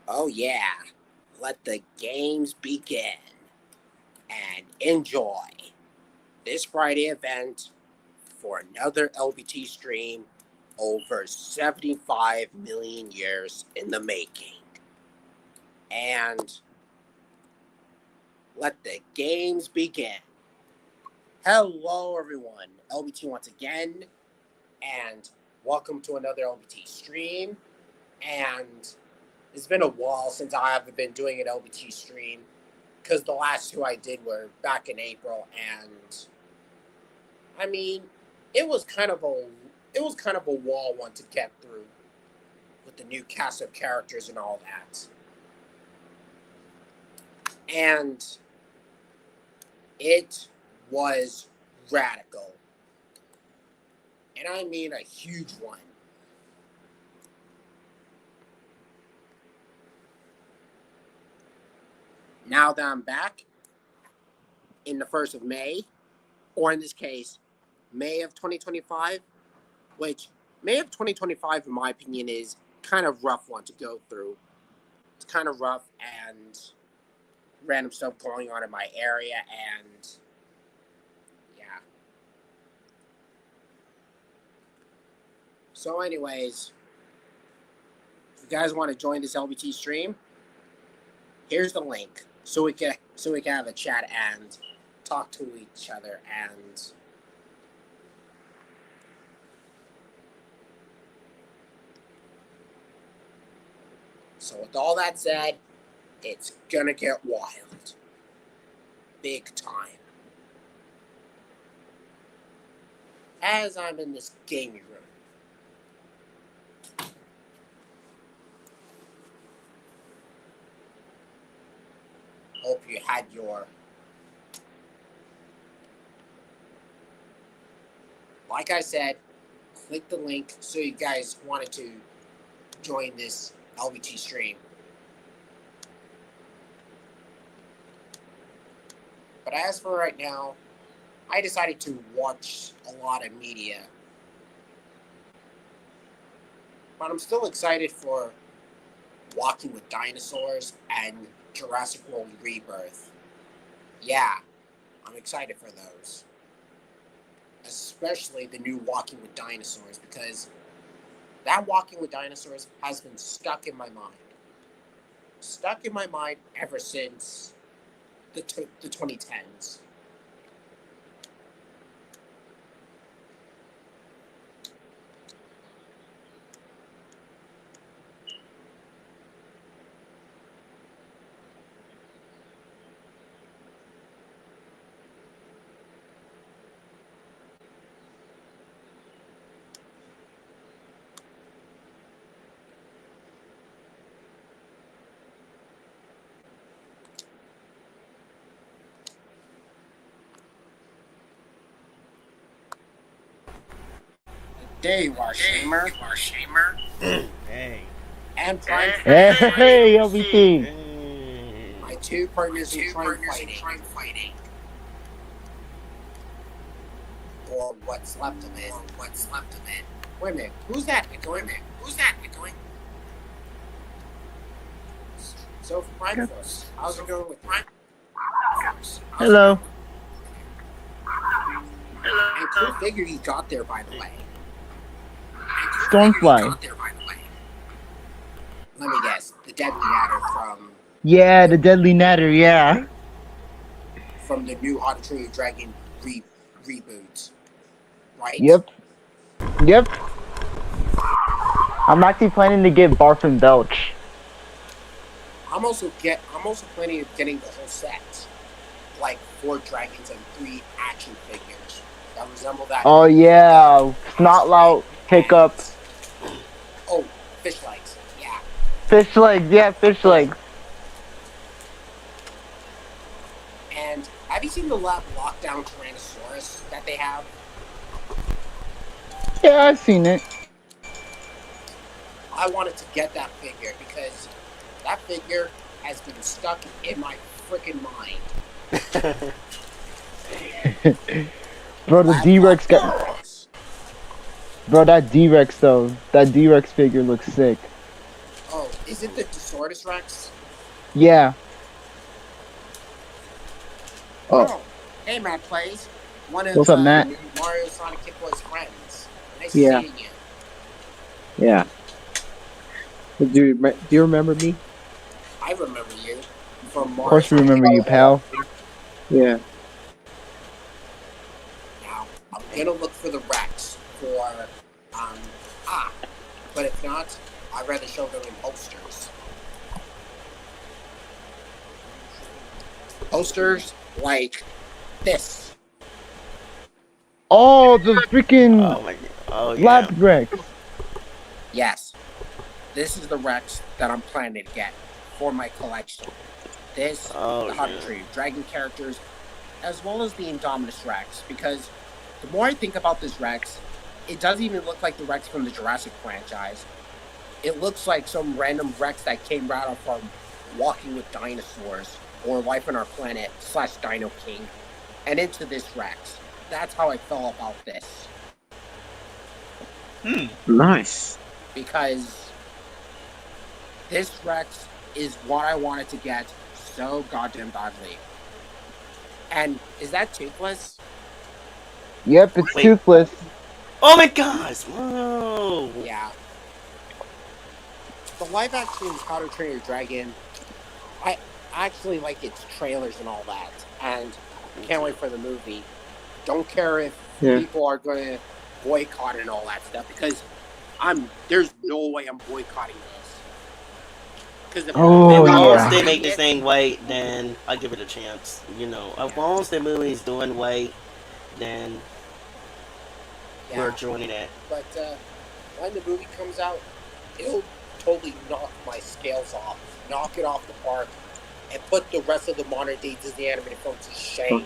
Oh yeah, let the games begin and enjoy this Friday event for another LBT stream over 75 million years in the making. And let the games begin. Hello everyone, LBT once again, and welcome to another LBT stream. And it's been a while since I haven't been doing an LBT stream because the last two I did were back in April, and I mean, it was kind of a wall one to get through with the new cast of characters and all that. And it was radical. And I mean a huge one. Now that I'm back in the 1st of May, or in this case, May of 2025, which May of 2025, in my opinion, is kind of rough one to go through. It's kind of rough and random stuff going on in my area, and yeah. So anyways, if you guys want to join this LBT stream, here's the link. So we can have a chat and talk to each other. And so with all that said, it's gonna get wild. Big time. As I'm in this gaming room. Hope you had your, like I said, click the link so you guys wanted to join this LBT stream. But as for right now, I decided to watch a lot of media. But I'm still excited for Walking with Dinosaurs and Jurassic World Rebirth. Yeah, I'm excited for those. Especially the new Walking with Dinosaurs, because that Walking with Dinosaurs has been stuck in my mind. Stuck in my mind ever since the 2010s. There you are, Shamer. Hey. And Prime. Hey, LBT. My two partners in crime fighting. Or what's left of it. Wait a minute. Who's that echoing? So for Prime Force, how's it going with Prime Force? Hello. And cool figure you got there, by the way. Stormfly. Let me guess. The Deadly Natter from... Yeah, the Deadly Natter, yeah. From the new Auditory Dragon reboot. Right? Yep. I'm actually planning to get Barf and Belch. I'm also planning on getting the whole set. Like 4 dragons and 3 action figures that resemble that. Oh yeah, Snotlout, Hiccup. Oh, fish legs. Yeah. Fish legs. And have you seen the lockdown Tyrannosaurus that they have? Yeah, I've seen it. I wanted to get that figure because that figure has been stuck in my freaking mind. Bro, the D-Rex got... Bro, that D-Rex though. That D-Rex figure looks sick. Oh, Is it the Desortus Rex? Yeah. Oh. Hey, Matt Plays. One of What's up, Matt? Mario Sonic Kid Boy's friends. Nice Yeah. seeing you. Yeah. Do you remember me? I remember you from Of Mario course we Sonic remember Kid you, Boy. pal. Yeah. Now, I'm gonna look for the Rex for, but if not, I'd rather show them in posters. Posters like this. Oh, the freaking Oh my god. Oh yeah. lab Rex. Yes, this is the Rex that I'm planning to get for my collection. This, Oh the How yeah. to Train Your Dragon characters, as well as the Indominus Rex, because the more I think about this Rex, it doesn't even look like the Rex from the Jurassic franchise. It looks like some random Rex that came right off from Walking with Dinosaurs or Life on Our Planet / Dino King, and into this Rex. That's how I felt about this. Nice. Because this Rex is what I wanted to get so goddamn badly. And is that toothless? Yep, it's Wait. toothless. Oh my gosh. Whoa. Yeah. The live action How to Train Your Dragon, I actually like its trailers and all that. And can't wait for the movie. Don't care if Yeah. people are going to boycott and all that stuff, because there's no way I'm boycotting this. Because Oh, As long yeah. as they make this thing white, then I'll give it a chance. You know, as long as the movie's doing white, then we're joining it. But when the movie comes out, it'll totally knock my scales off, knock it off the park, and put the rest of the modern day Disney animated films to shame.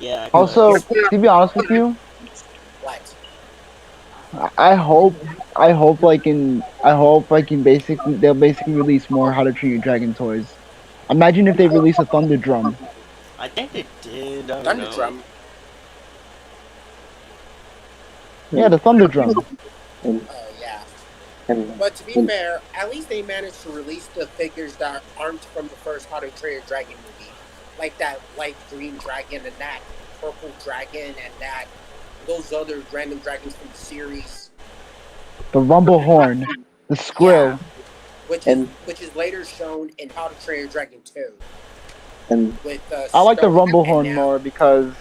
Yeah. Also, to be honest with you, What? I hope like in basically they'll basically release more How to Train Your Dragon toys. Imagine if they release a Thunder Drum. I think they did. I don't Thunder know. Drum. Yeah, the Thunder Drum. Oh, yeah. And But to be fair, at least they managed to release the figures that aren't from the first How to Train Your Dragon movie. Like that light green dragon and that purple dragon and those other random dragons from the series. The Rumble Horn. The Skrill. Which is later shown in How to Train Your Dragon 2. and With I like the Stoic Rumble and Horn now- more because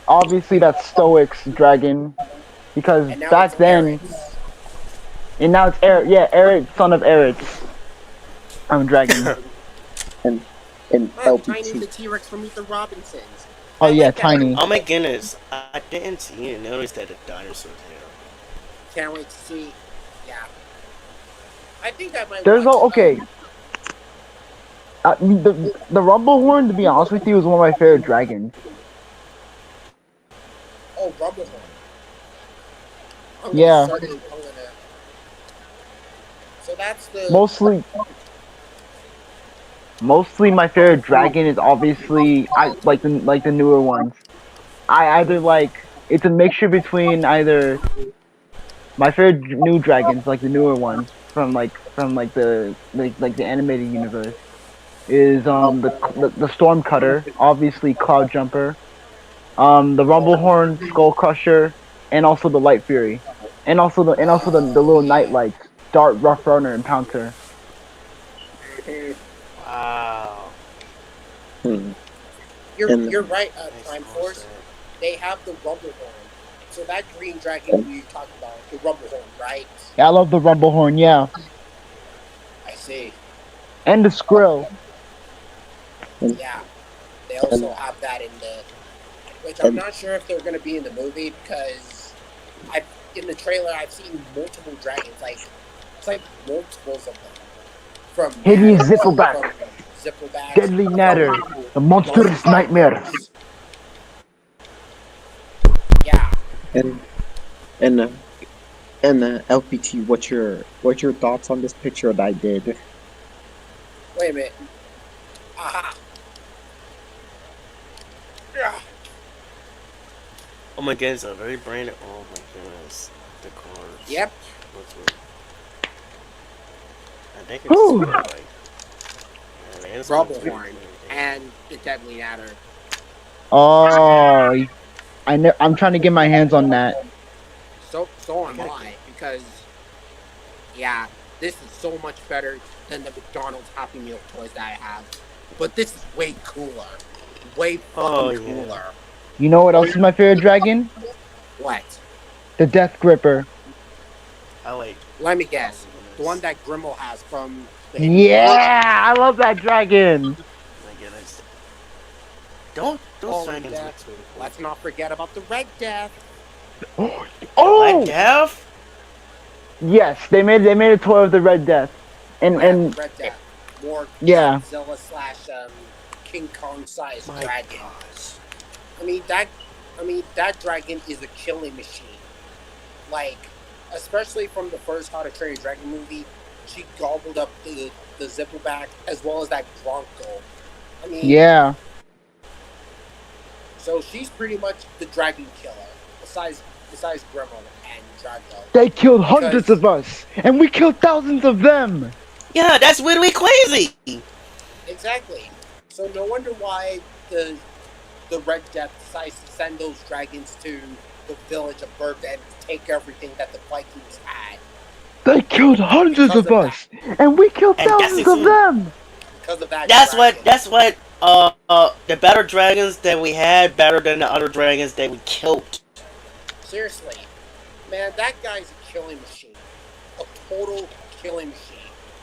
obviously that's Stoic's dragon. Because And now back it's then, Eric's. and now it's Eric. Yeah, Eric, son of Eric. I'm dragon. and Oh, Tiny the LBT. T-Rex from Meet the Robinsons. Oh I yeah, like that. Tiny. Oh my goodness. I didn't see it. Notice that the dinosaur tail. Can't wait to see. Yeah. I think I might There's watch no okay. The Rumble Horn, to be honest with you, is one of my favorite dragons. Oh, Rumblehorn. Yeah. So that's the... Mostly my favorite dragon is obviously I like the newer ones. I either like it's a mixture between either my favorite new dragons, like the newer ones from the animated universe, is the Storm Cutter, obviously Cloud Jumper, the Rumblehorn, Skull Crusher, and also the Light Fury, and also the little Night Lights, Dart, Rough Runner, and Pouncer. Wow. You're right, Nice Time Force. concept. They have the Rumblehorn. So that green dragon you talked about, the Rumblehorn, right? Yeah, I love the Rumblehorn, yeah, I see. and the Skrill. Yeah. They also have that in the... Which I'm not sure if they're going to be in the movie, because in the trailer I've seen multiple dragons, it's like multiples of them. From Hidden Natter, Zippleback. from Zippleback, Deadly Natter, the monstrous nightmare. Yeah. And LPT, what's your thoughts on this picture that I did? Wait a minute. Aha. Yeah. Oh my goodness, a very branded. Oh my goodness. The cars. Yep. What's with- I think it's Whew. like yeah, it's one, two, Rubblehorn, three. and the Deadly Adder. Oh, I'm trying to get my hands on that. So I am gotta get. I, because yeah, this is so much better than the McDonald's Happy Meal toys that I have. But this is way cooler. Way Oh fucking yeah. cooler. You know what else is my favorite dragon? What? The Death Gripper. I like. Let me Oh guess. my The one goodness. that Grimmel has from the Hidden Fortress? Yeah, I love that dragon. My goodness. Don't those Oh, and dragons look so cool. let's not forget about the Red Death. The Black Oh, Death. yes, they made a toy of the Red Death, and Yeah, the and Red Death. More yeah, Godzilla slash King Kong sized My dragon. gosh. I mean that. I mean that dragon is a killing machine. Like, especially from the first How to Train Your Dragon movie, she gobbled up the Zipperback as well as that Bronco. I mean, yeah. so she's pretty much the dragon killer, besides Gremlin and Drago. They killed hundreds Because of us, and we killed thousands of them. Yeah, that's really crazy. exactly. So no wonder why the Red Death decides to send those dragons to the village of Bird and take everything that the Vikings had. They killed hundreds Because of of us, and we killed And that's thousands of insane. them. Because of that That's what. dragon. That's what. The better dragons that we had, better than the other dragons that we killed. Seriously, man, that guy's a killing machine. A total killing machine.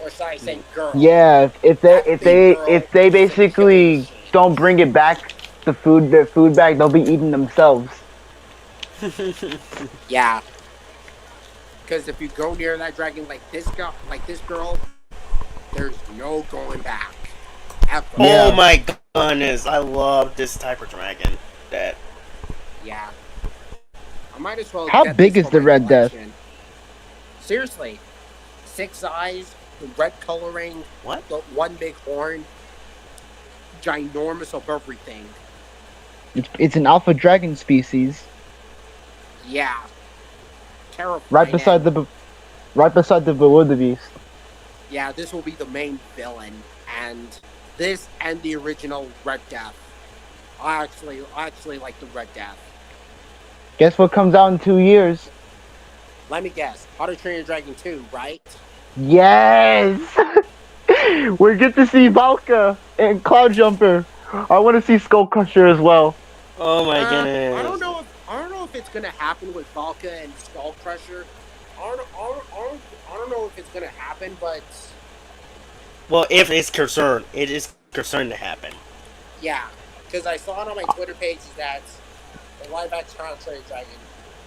Or should I say girl? Yeah, if they That if big they girl if they is a killing basically machine. don't bring it back, their food back, they'll be eating themselves. Yeah. Because if you go near that dragon like this girl, there's no going back. Ever. Yeah. Oh my goodness, I love this type of dragon. That Yeah. I might as well How get big this is for the my Red Death? collection. Seriously. 6 eyes, the red coloring, what? the one big horn, ginormous of everything. It's an alpha dragon species, Yeah. Terrifying. right beside the wildebeest. Yeah, this will be the main villain, and this and the original Red Death. I actually like the Red Death. Guess what comes out in 2 years? Let me guess. How to Train Your Dragon 2, right? Yes! We get to see Valka and Cloud Jumper. I want to see Skull Crusher as well. Oh my I goodness. don't know if it's gonna happen with Valka and Skull Crusher. I don't know if it's gonna happen, but Well, if it's concerned, it is concerned to happen. yeah, because I saw it on my Twitter page that the live action How to Train Your Dragon.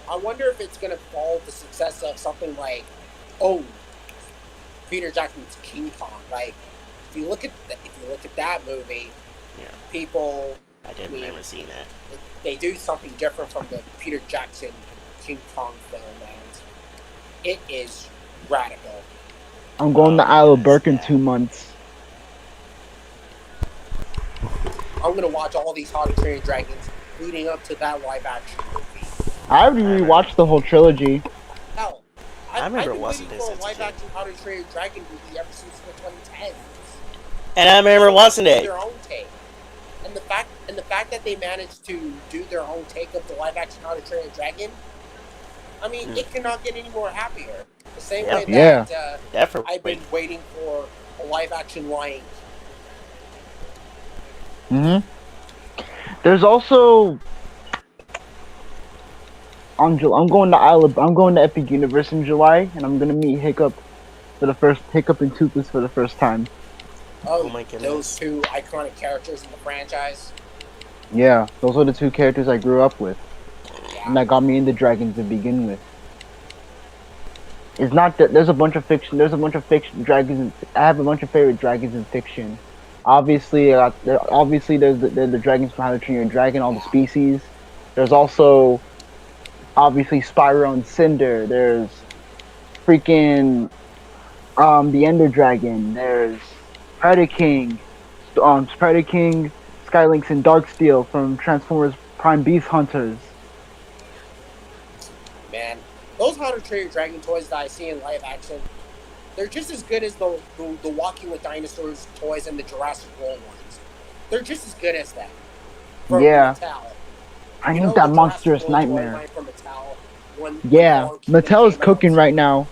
I wonder if it's gonna follow the success of something like, oh, Peter Jackson's King Kong. Like, if you look at that movie, Yeah. people I didn't remember seeing that. they do something different from the Peter Jackson King Kong film, and it is radical. I'm going to Oh, Isle of yes, Burke in yeah. 2 months. I'm gonna watch all these How to Train Your Dragons leading up to that live action movie. I already rewatched the whole trilogy. Hell, I remember I've been watching waiting this for a as a live kid. action How to Train Your Dragon movie ever since the 2010s. And I remember watching it. Their own take, and the fact that they managed to do their own take of the live action How to Train Your Dragon. I mean, it cannot get any more happier. The same way Yeah. that Definitely. I've been waiting for a live action Lion Hmm There's also I'm going to I'm going to Epic Universe in July, and I'm gonna meet Hiccup and Toothless for the first time. Oh my goodness. Those two iconic characters in the franchise. Yeah, those are the 2 characters I grew up with, Yeah. and that got me into dragons to begin with. It's not that there's a bunch of fiction. There's a bunch of fiction dragons. I have a bunch of favorite dragons in fiction. Obviously, there's the dragons from How to Train Your Dragon, all the species. There's also obviously Spyro and Cinder. There's freaking the Ender Dragon. There's Predaking, Skylynx, and Darksteel from Transformers Prime Beast Hunters. Man, those How to Train Your Dragon toys that I see in live action, They're just as good as the Walking with Dinosaurs toys and the Jurassic World ones. They're just as good as them from Yeah, Mattel. I You need know that the Jurassic monstrous World toy nightmare. line from Mattel when Yeah, Monkey King Mattel is came cooking out? right now,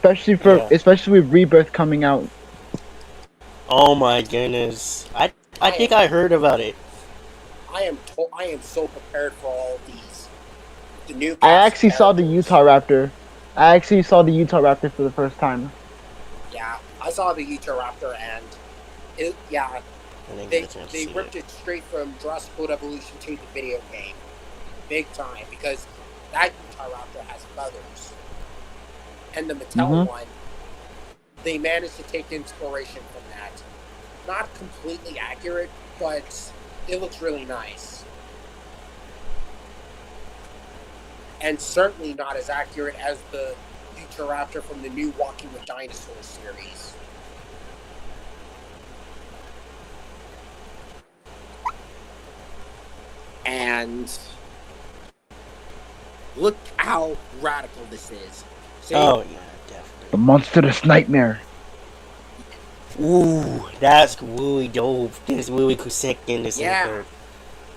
Yeah. especially with Rebirth coming out. Oh my goodness. I I am think I heard about it. I am so prepared for all of these. The new I cast of actually saw the characters. Utah Raptor. I actually saw the Utah Raptor for the first time. Yeah, I saw the Utah Raptor and yeah, I didn't get they a chance to they see it. ripped it straight from Jurassic World Evolution to the video game, big time because that Utah Raptor has feathers, and the Mattel Mhm. one they managed to take inspiration from that. Not completely accurate, but it looks really nice. And certainly not as accurate as the Raptor from the new Walking with Dinosaurs series. And look how radical this is. See? Oh yeah, The definitely. monstrous nightmare. Ooh, that's really dope. This really could sink in this Yeah, anchor.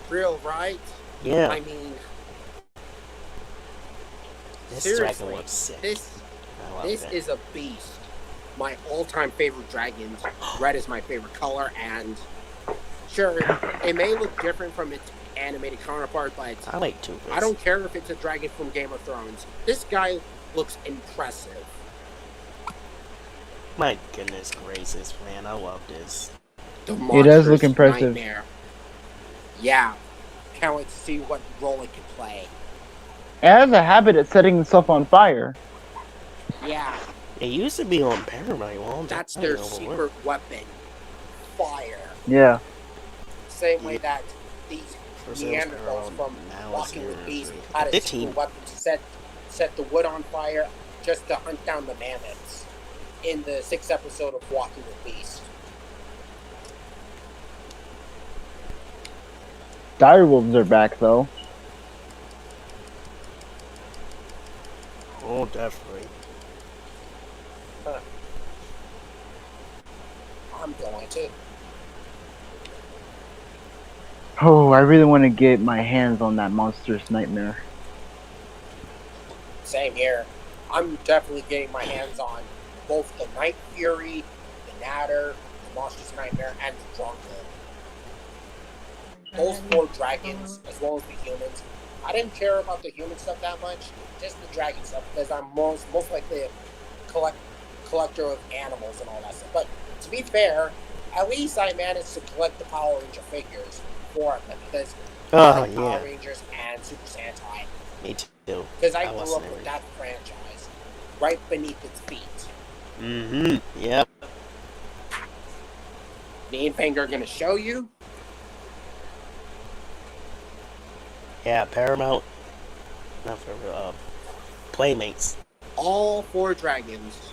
real, right? Yeah, I mean, this dragon seriously, looks sick. this I love this that. is a beast. My all-time favorite dragons. Red is my favorite color, and sure, it may look different from its animated counterpart, but I like two. I don't care if it's a dragon from Game of Thrones. This guy looks impressive. My goodness gracious, man, I love this. The It does look monstrous impressive. nightmare. Yeah, can't wait to see what role it can play. It has a habit of setting itself on fire. Yeah, It used to be on Paramount. Well, that's their secret weapon. Fire. Yeah. Same way that these First it was Neanderthals Paramount, from now it's Walking with Beasts Universal. had a 15. secret weapon to set the wood on fire just to hunt down the mammoths in the 6th episode of Walking with Beasts. Dire wolves are back though. Oh, definitely. I'm going to. Oh, I really want to get my hands on that monstrous nightmare. Same here. I'm definitely getting my hands on both the Night Fury, the Natter, the Monstrous Nightmare, and the Drunken. Those 4 dragons, as well as the humans. I didn't care about the human stuff that much, just the dragon stuff, because I'm most likely a collector of animals and all that stuff. But to be fair, at least I managed to collect the Power Ranger figures for them, because I like Power Rangers and Super Sentai. Me too. Because I I grew wasn't up with really- that franchise right beneath its feet. Mm-hmm. Yep. Me and Finger are going to show you. Yeah, Paramount. Not for Playmates. All 4 dragons.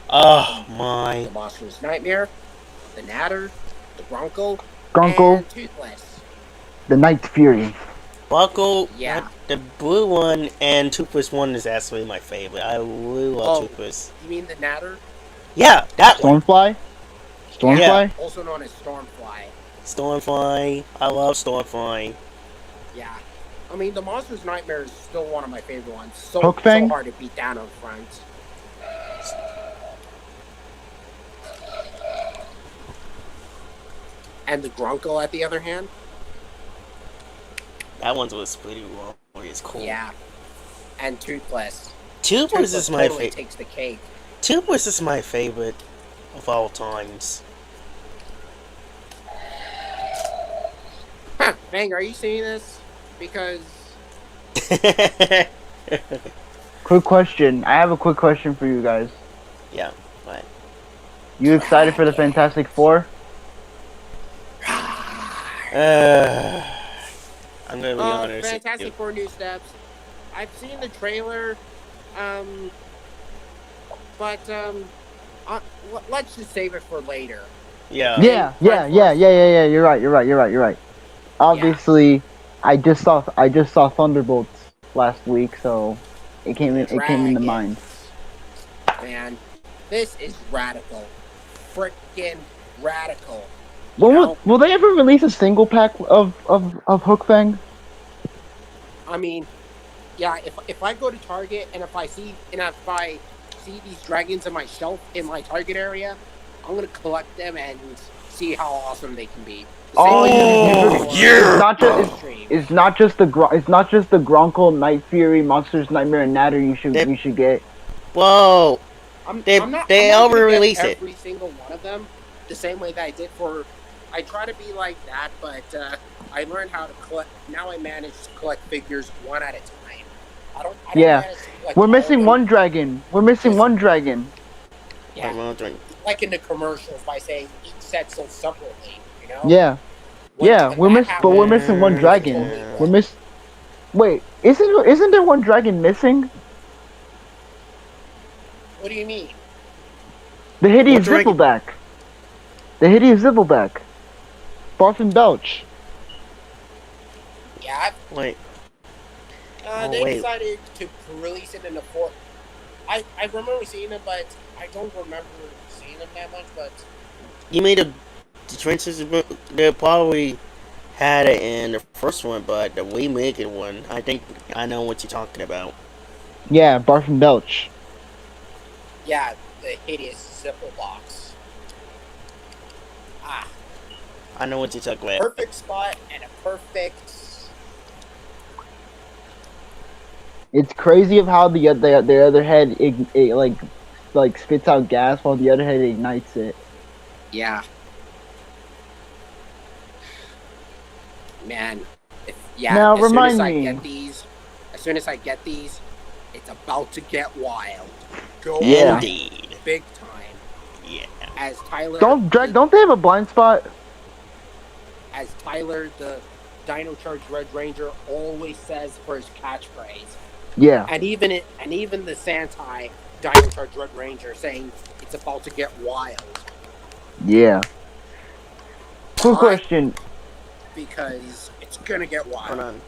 Oh my. The Monstrous Nightmare, the Natter, the Bronco, Grunkle, and Toothless. the Night Fury. Buckle. Yeah. The blue one and Toothless one is actually my favorite. I really love Oh. Toothless. You mean the Natter? Yeah, that one. Stormfly? Stormfly? Yeah. Also known as Stormfly. Stormfly. I love Stormfly. Yeah. I mean, the Monstrous Nightmare is still one of my favorite ones. So Hookfang? hard to beat down on front. And the Grunkle, at the other hand? That one's was pretty long. It's cool. Yeah. And Toothless. Toothless is my totally favorite. takes the cake. Toothless is my favorite of all times. Huh, Fang, are you seeing this? Because Quick question. I have a quick question for you guys. Yeah, but You excited for the Fantastic Four? I'm gonna be honest. Fantastic Four new steps. I've seen the trailer, but let's just save it for later. Yeah. Yeah. You're right. Obviously, I just saw Thunderbolts last week, so it came into mind. Man, This is radical. Freaking radical. Will they ever release a single pack of Hook Fang? I mean, yeah, if I go to Target and if I see these dragons in my shelf in my Target area, I'm gonna collect them and see how awesome they can be. It's not just the Gronkle, Night Fury, Monsters Nightmare, and Natter you should get. Whoa! I'm They not gonna over-release get it. every single one of them the same way that I did for. I try to be like that, but I learned how to collect. Now I manage to collect figures one at a time. I don't manage to collect We're all missing of them. one dragon. Yeah, like in the commercials by saying each set sold separately. Yeah. When We're missing one dragon. Wait, isn't there one dragon missing? What do you mean? The hideous Zippleback. Barf and Belch. Yeah. Wait. They decided to release it in the fourth. I remember seeing it, but I don't remember seeing them that much. But you mean the trenches? They probably had it in the first one, but the remake one, I think I know what you're talking about. Yeah, Barf and Belch. Yeah, the hideous zipper box. I know what you're talking about. Perfect spot and a perfect. It's crazy of how the other head like spits out gas while the other head ignites it. Yeah. Man, Now remind me. As soon as I get these, it's about to get wild. Indeed. Big time. Yeah. As Tyler. Don't they have a blind spot? As Tyler, the Dino Charge Red Ranger, always says for his catchphrase. Yeah. And even the Sentai Dino Charge Red Ranger saying it's about to get wild. Yeah. Quick question. Because it's gonna get wild. Hold on.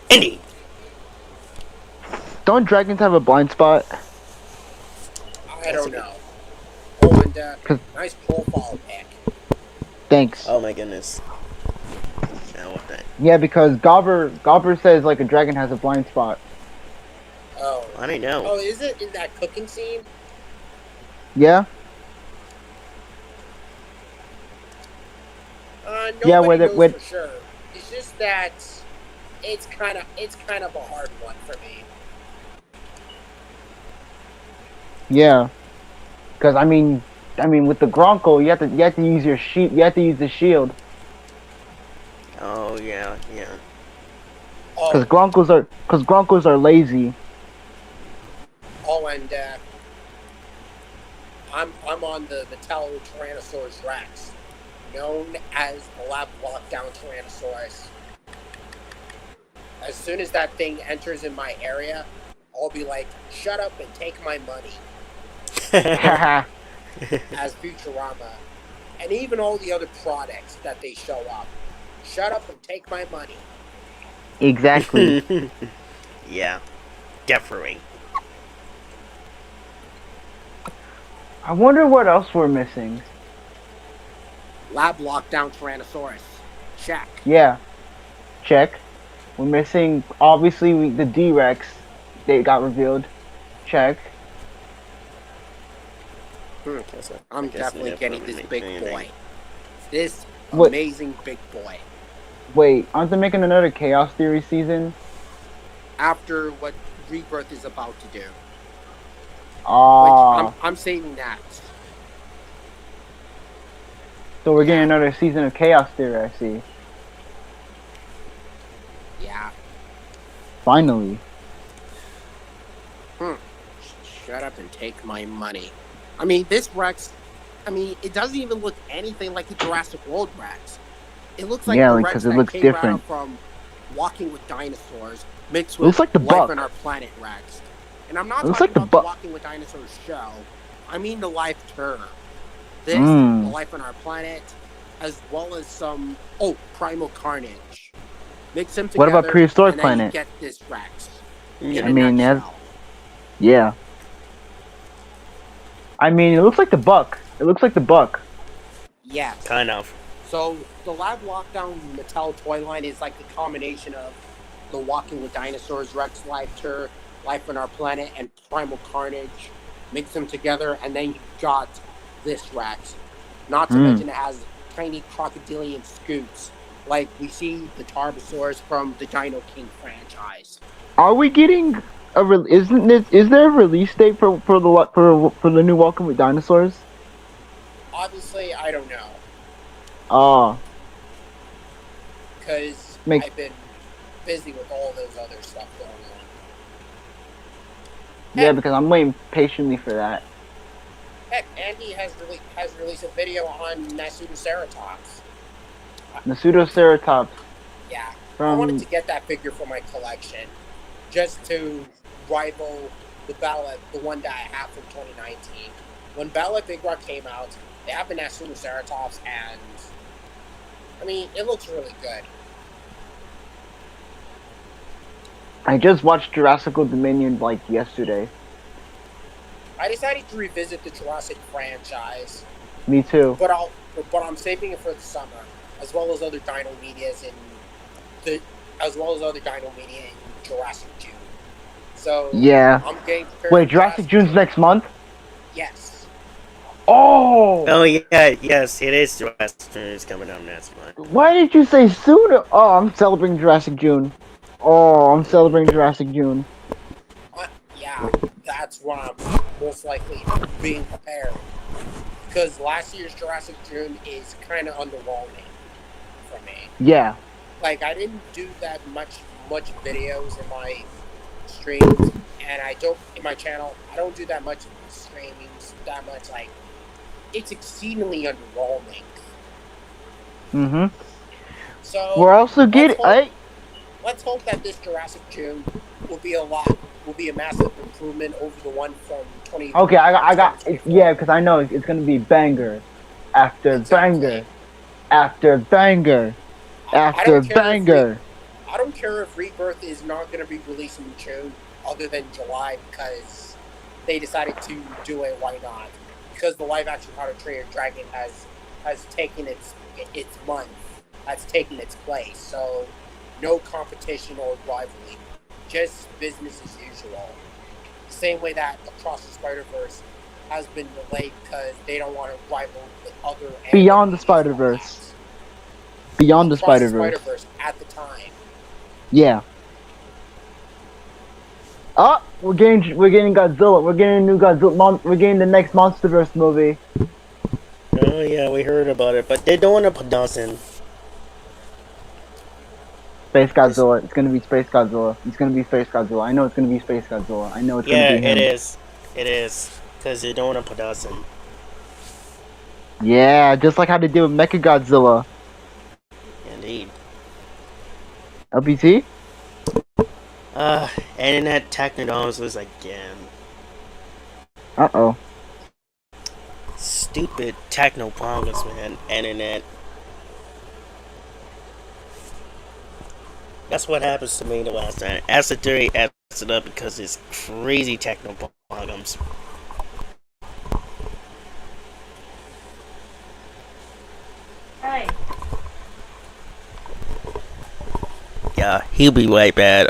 Indeed. Don't dragons have a blind spot? I don't know. Oh, and nice profile pic. Thanks. Oh my goodness. Now what that? Yeah, because Gobber says like a dragon has a blind spot. Oh. I don't know. Oh, is it in that cooking scene? Yeah. Nobody knows for sure. It's just that it's kind of a hard one for me. Yeah. Because I mean, with the Gronkle, you have to use your sheet. You have to use the shield. Oh yeah. Because Gronkles are lazy. Oh, and I'm on the Metal Tyrannosaurus Rex, known as the lab lockdown Tyrannosaurus. As soon as that thing enters in my area, I'll be like, "Shut up and take my money." As Futurama, and even all the other products that they show up. Shut up and take my money. Exactly. Yeah, definitely. I wonder what else we're missing. Lab lockdown Tyrannosaurus. Check. Yeah. Check. We're missing, obviously, the D-Rex. They got revealed. Check. I'm definitely getting this big boy. This amazing big boy. Wait, aren't they making another Chaos Theory season? After what Rebirth is about to do. Ah. I'm saving that. So we're getting another season of Chaos Theory, I see. Yeah. Finally. Shut up and take my money. I mean, this Rex, it doesn't even look anything like the Jurassic World Rex. It looks like the Rex that came out from Walking with Dinosaurs mixed with Life on Our Planet Rex. And I'm not talking about the Walking with Dinosaurs show. I mean the live tour. This, the Life on Our Planet, as well as some Primal Carnage. Mix them together. What about Prehistoric and Planet? You get this Rex. Yeah. I mean, it looks like the Buck. It looks like the Buck. Yes. Kind of. So the Lab Lockdown Mattel toy line is like the combination of the Walking with Dinosaurs, Rex Life Tour, Life on Our Planet, and Primal Carnage. Mix them together, and then you got this Rex. Not to mention it has tiny crocodilian scoots, like we see the Tarbosaurus from the Dino King franchise. Are we getting a is there a release date for the new Welcome with Dinosaurs? Obviously, I don't know, Oh, because Make- I've been busy with all those other stuff going on. yeah, because I'm waiting patiently for that. Heck, Andy has released a video on Nasutoceratops. The Pseudoceratops Yeah, I from wanted to get that figure for my collection, just to rival the one that I have from 2019. When Bella Big Rock came out, they have the Nasutoceratops, and I mean, it looks really good. I just watched Jurassic Dominion like yesterday. I decided to revisit the Jurassic franchise, Me too. but I'm saving it for the summer, as well as other Dino medias in Jurassic June. So Yeah. I'm getting prepared. Wait, Jurassic June's next month? Yes. Oh! Oh yeah, yes, it is. Jurassic June is coming out next month. Why did you say sooner? Oh, I'm celebrating Jurassic June. Oh, I'm celebrating Jurassic June. Yeah, that's why I'm most likely being prepared. Because last year's Jurassic June is kind of underwhelming for me. Yeah. Like, I didn't do that much videos in my streams, and in my channel, I don't do that much streamings, that much, like, it's exceedingly underwhelming. Mm-hmm. So, We're also getting... let's hope that this Jurassic June will be a massive improvement over the one from 20. Okay, I got yeah, because I know it's gonna be banger after banger after banger after banger. I don't care if Rebirth is not going to be released in June, other than July, because they decided to do it. Why not? Because the live action How to Train Your Dragon has taken its month, has taken its place. So no competition or rivalry, just business as usual. The same way that Across the Spider-Verse has been delayed because they don't want to rival with other Beyond the Spider-Verse. Beyond the Spider-Verse at the time. Yeah. Oh, we're getting Godzilla. We're getting a new Godzilla. We're getting the next MonsterVerse movie. Oh yeah, we heard about it, but they're doing a production. Space Godzilla. It's gonna be Space Godzilla. It's gonna be Space Godzilla. I know it's gonna be Space Godzilla. I know it's gonna be him. Yeah, it is. It is. Because they're doing a production. Yeah, just like how they did with Mecha Godzilla. Indeed. LBT? Internet technologies again. Uh-oh. Stupid techno problems, man. Internet. That's what happens to me the last time. Acid 3 acid up because it's crazy techno problems. Hey. Yeah, he'll be right back.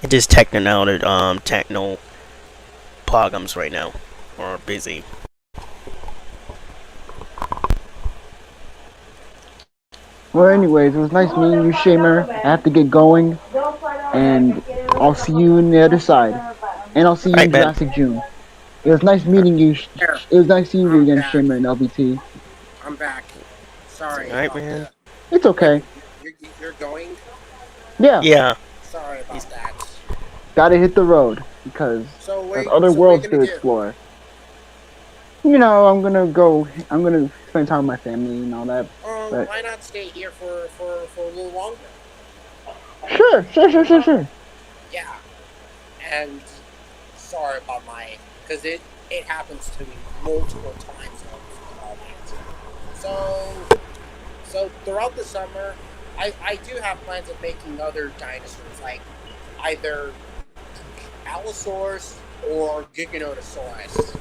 It just techno problems right now. Or busy. Well, anyways, it was nice meeting you, Shamer. I have to get going, and I'll see you on the other side. And I'll see you in Jurassic June. It was nice meeting you. It was nice seeing you again, Shamer and LBT. I'm back. Sorry. Alright, man. It's okay. You're going? Yeah. Yeah. Sorry about that. Gotta hit the road because there's other worlds to explore. You know, I'm gonna spend time with my family and all that. But why not stay here for a little longer? Sure. Yeah. And sorry about because it happens to me multiple times all that. So throughout the summer, I do have plans of making other dinosaurs, like either Allosaurus or Giganotosaurus.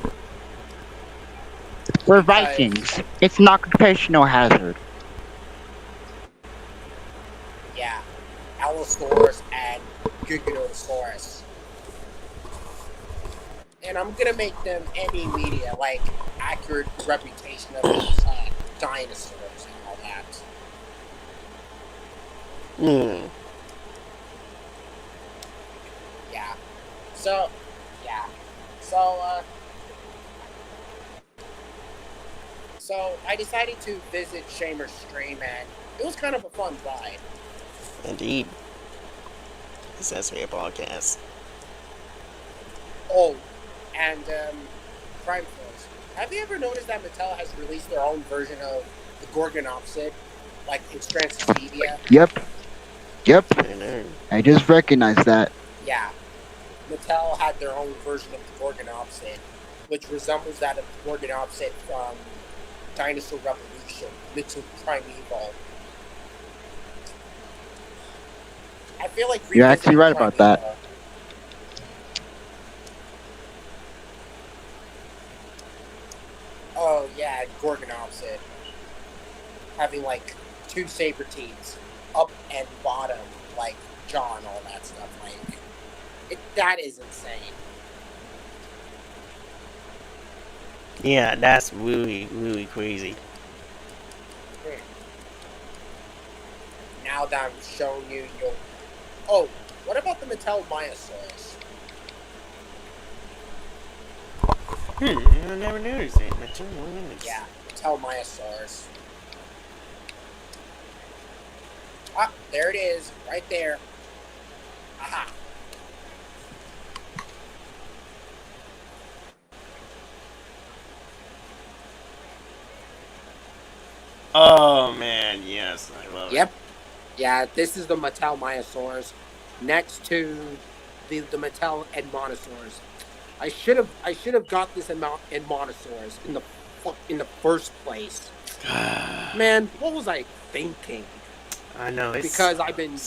We're Because, Vikings. It's an occupational hazard. yeah, Allosaurus and Giganotosaurus. And I'm gonna make them any media, like accurate reputation of these dinosaurs and all that. Hmm. Yeah. So, yeah. So, so I decided to visit Shamer's stream, and it was kind of a fun ride. Indeed. This has to be a podcast. Oh, and Crime Force. Have you ever noticed that Mattel has released their own version of the Gorgonopsid, like in Transmedia? Yep. Yep. I know. I just recognized that. Yeah, Mattel had their own version of the Gorgonopsid, which resembles that of the Gorgonopsid from Dinosaur Revolution, Little Primeval. I feel like You're actually right about that. Primeval. Oh yeah, Gorgonopsid. Having like two saber teeth, up and bottom, like jaw and all that stuff. That is insane. Yeah, that's really, really crazy. Now that I'm showing you, you'll. Oh, what about the Mattel Myosaurus? I never noticed it. Yeah, Mattel Myosaurus. Ah, there it is, right there. Aha. Oh man, yes, I love Yep. Yeah, this is the Mattel Myosaurus next to the Mattel Edmontosaurus. I should have got this Edmontosaurus in the first place. it. Man, what was I thinking? I know it's Because I've been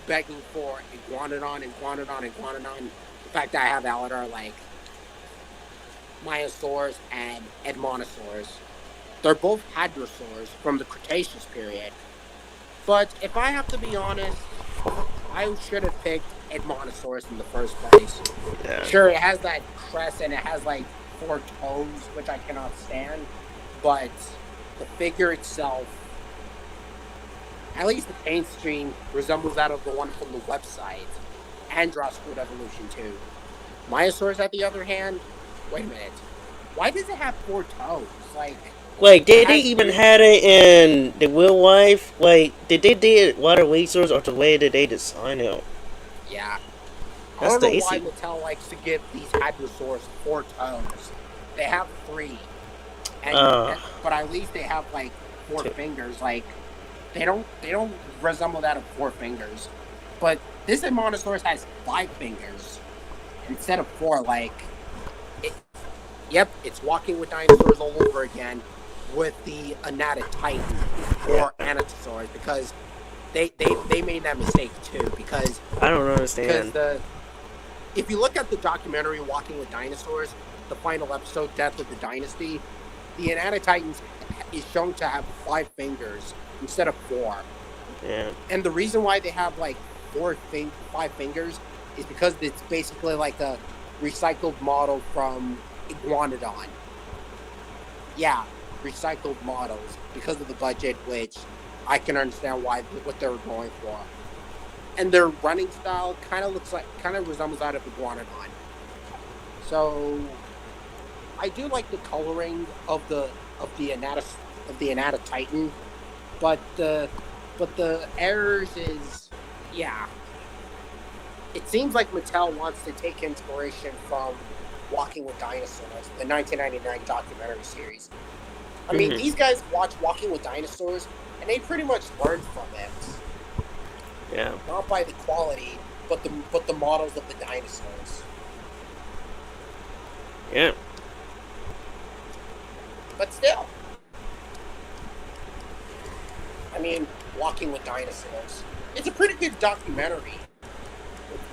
begging for Iguanodon. The fact that I have Aladar like Myosaurus and Edmontosaurus. They're both hadrosaurs from the Cretaceous period. But if I have to be honest, I should have picked Edmontosaurus in the first place. yeah. Sure, it has that crest and it has like 4 toes, which I cannot stand. But the figure itself, at least the paint scheme, resembles that of the one from the website, Andros Food Evolution 2. Myosaurus, at the other hand, wait a minute. Why does it have 4 toes? Like, Like, did they has even 3 had it in the real life? Like, did they did water lasers or the way that they design it? Yeah. I That's don't know Stacy. why Mattel likes to give these hadrosaurs 4 toes. They have 3. But at least they have like 4 fingers. Like, they don't resemble that of 4 fingers. But this Edmontosaurus has 5 fingers instead of 4. Like, yep, it's walking with dinosaurs all over again with the Titan or Anatosaurus, because they made that mistake too, because I don't understand. if you look at the documentary Walking with Dinosaurs, the final episode, Death of the Dynasty, the Titans is shown to have 5 fingers instead of 4. Yeah. And the reason why they have like 5 fingers is because it's basically like a recycled model from Iguanodon. Yeah, recycled models because of the budget, which I can understand what they were going for. And their running style kind of resembles that of Iguanodon. So I do like the coloring of the Titan, but the errors is, yeah. It seems like Mattel wants to take inspiration from Walking with Dinosaurs, the 1999 documentary series. I mean, these guys watch Walking with Dinosaurs, and they pretty much learned from it. Yeah. Not by the quality, but the models of the dinosaurs. Yeah. But still, I mean, Walking with Dinosaurs. It's a pretty good documentary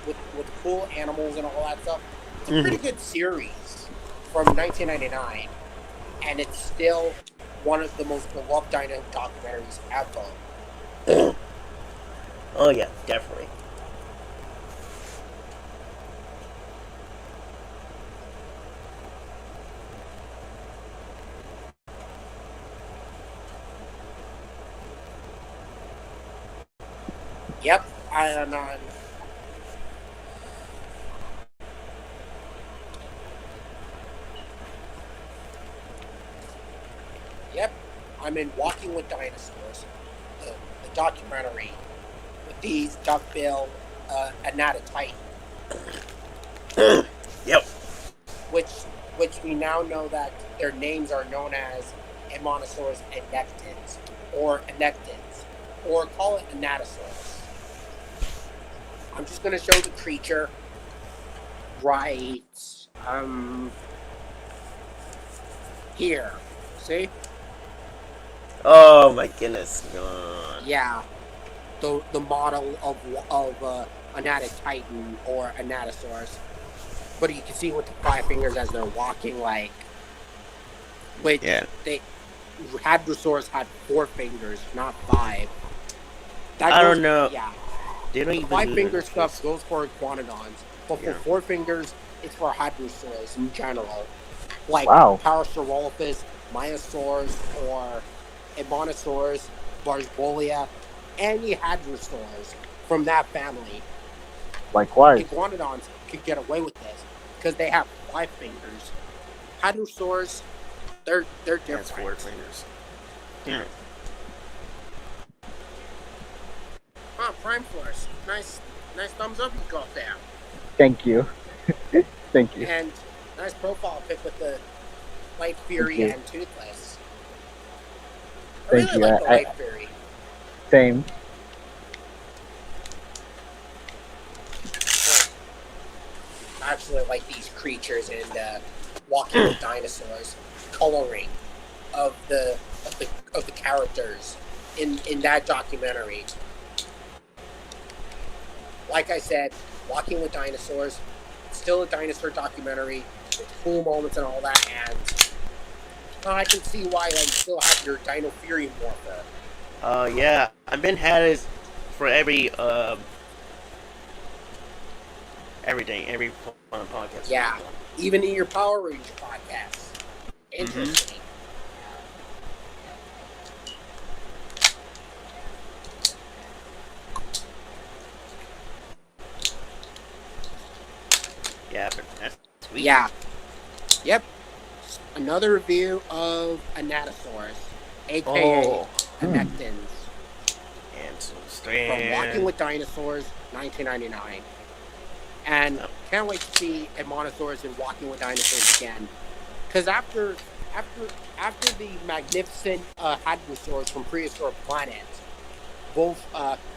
with cool animals and all that stuff. It's a pretty good series from 1999, and it's still one of the most beloved dino documentaries ever. Oh yeah, definitely. Yep, and yep, I'm in Walking with Dinosaurs, the documentary with these duckbill anatotitan, Yep. which which we now know that their names are known as Ammonosaurus annectens or call it Anatosaurus. I'm just gonna show the creature right here. See? Oh my goodness. God. Yeah, the model of Anatotitan or Anatosaurus. But you can see with the 5 fingers as they're walking, like, which Yeah. they Hadrosaurus had 4 fingers, not 5. That I goes, don't know. yeah. They don't The even 5 finger use stuff goes for iguanodons, but for Yeah. 4 fingers, it's for Hadrosaurs in general, like Wow. Parasaurolophus, Myosaurs, or Ebonisaurus, Barsbolia, any Hadrosaurs from that family. Likewise. Iguanodons could get away with this because they have 5 fingers. Hadrosaurs, they're That's different. 4 fingers. Yeah. Prime Force, nice thumbs up you got there, Thank you. Thank you. and nice profile pic with the Light Fury you. and Toothless. I Thank really you. like the I- Light Fury. Same. I actually like these creatures and Walking with Dinosaurs coloring of the characters in that documentary. Like I said, Walking with Dinosaurs, still a dinosaur documentary with cool moments and all that, and I can see why you still have your Dino Fury morpher. Yeah. I've been had it for everything, every podcast. Yeah, even in your Power Ranger podcast. Interesting. Yeah, but that's sweet. Yeah. Yep. Another review of Anatosaurus, aka Oh. Annectens, And so from Walking with Dinosaurs, 1999. And can't wait to see Ammonosaurus and Walking with Dinosaurs again. Because after the magnificent Hadrosaurs from prehistoric planets, both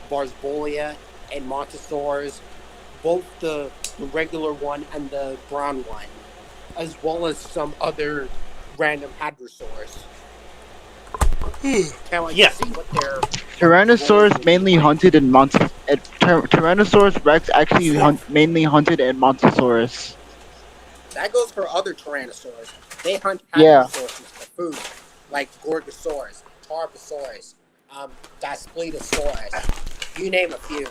Barsbolia and Montosaurs, both the regular one and the brown one, as well as some other random Hadrosaurs. Can't wait Yeah. to see what their Tyrannosaurus mainly hunted in Tyrannosaurus Rex actually mainly hunted in Montosaurus. That goes for other Tyrannosaurs. They hunt Yeah. Hadrosaurs for food, like Gorgosaurus, Tarbosaurus, Daspletosaurus, you name a few.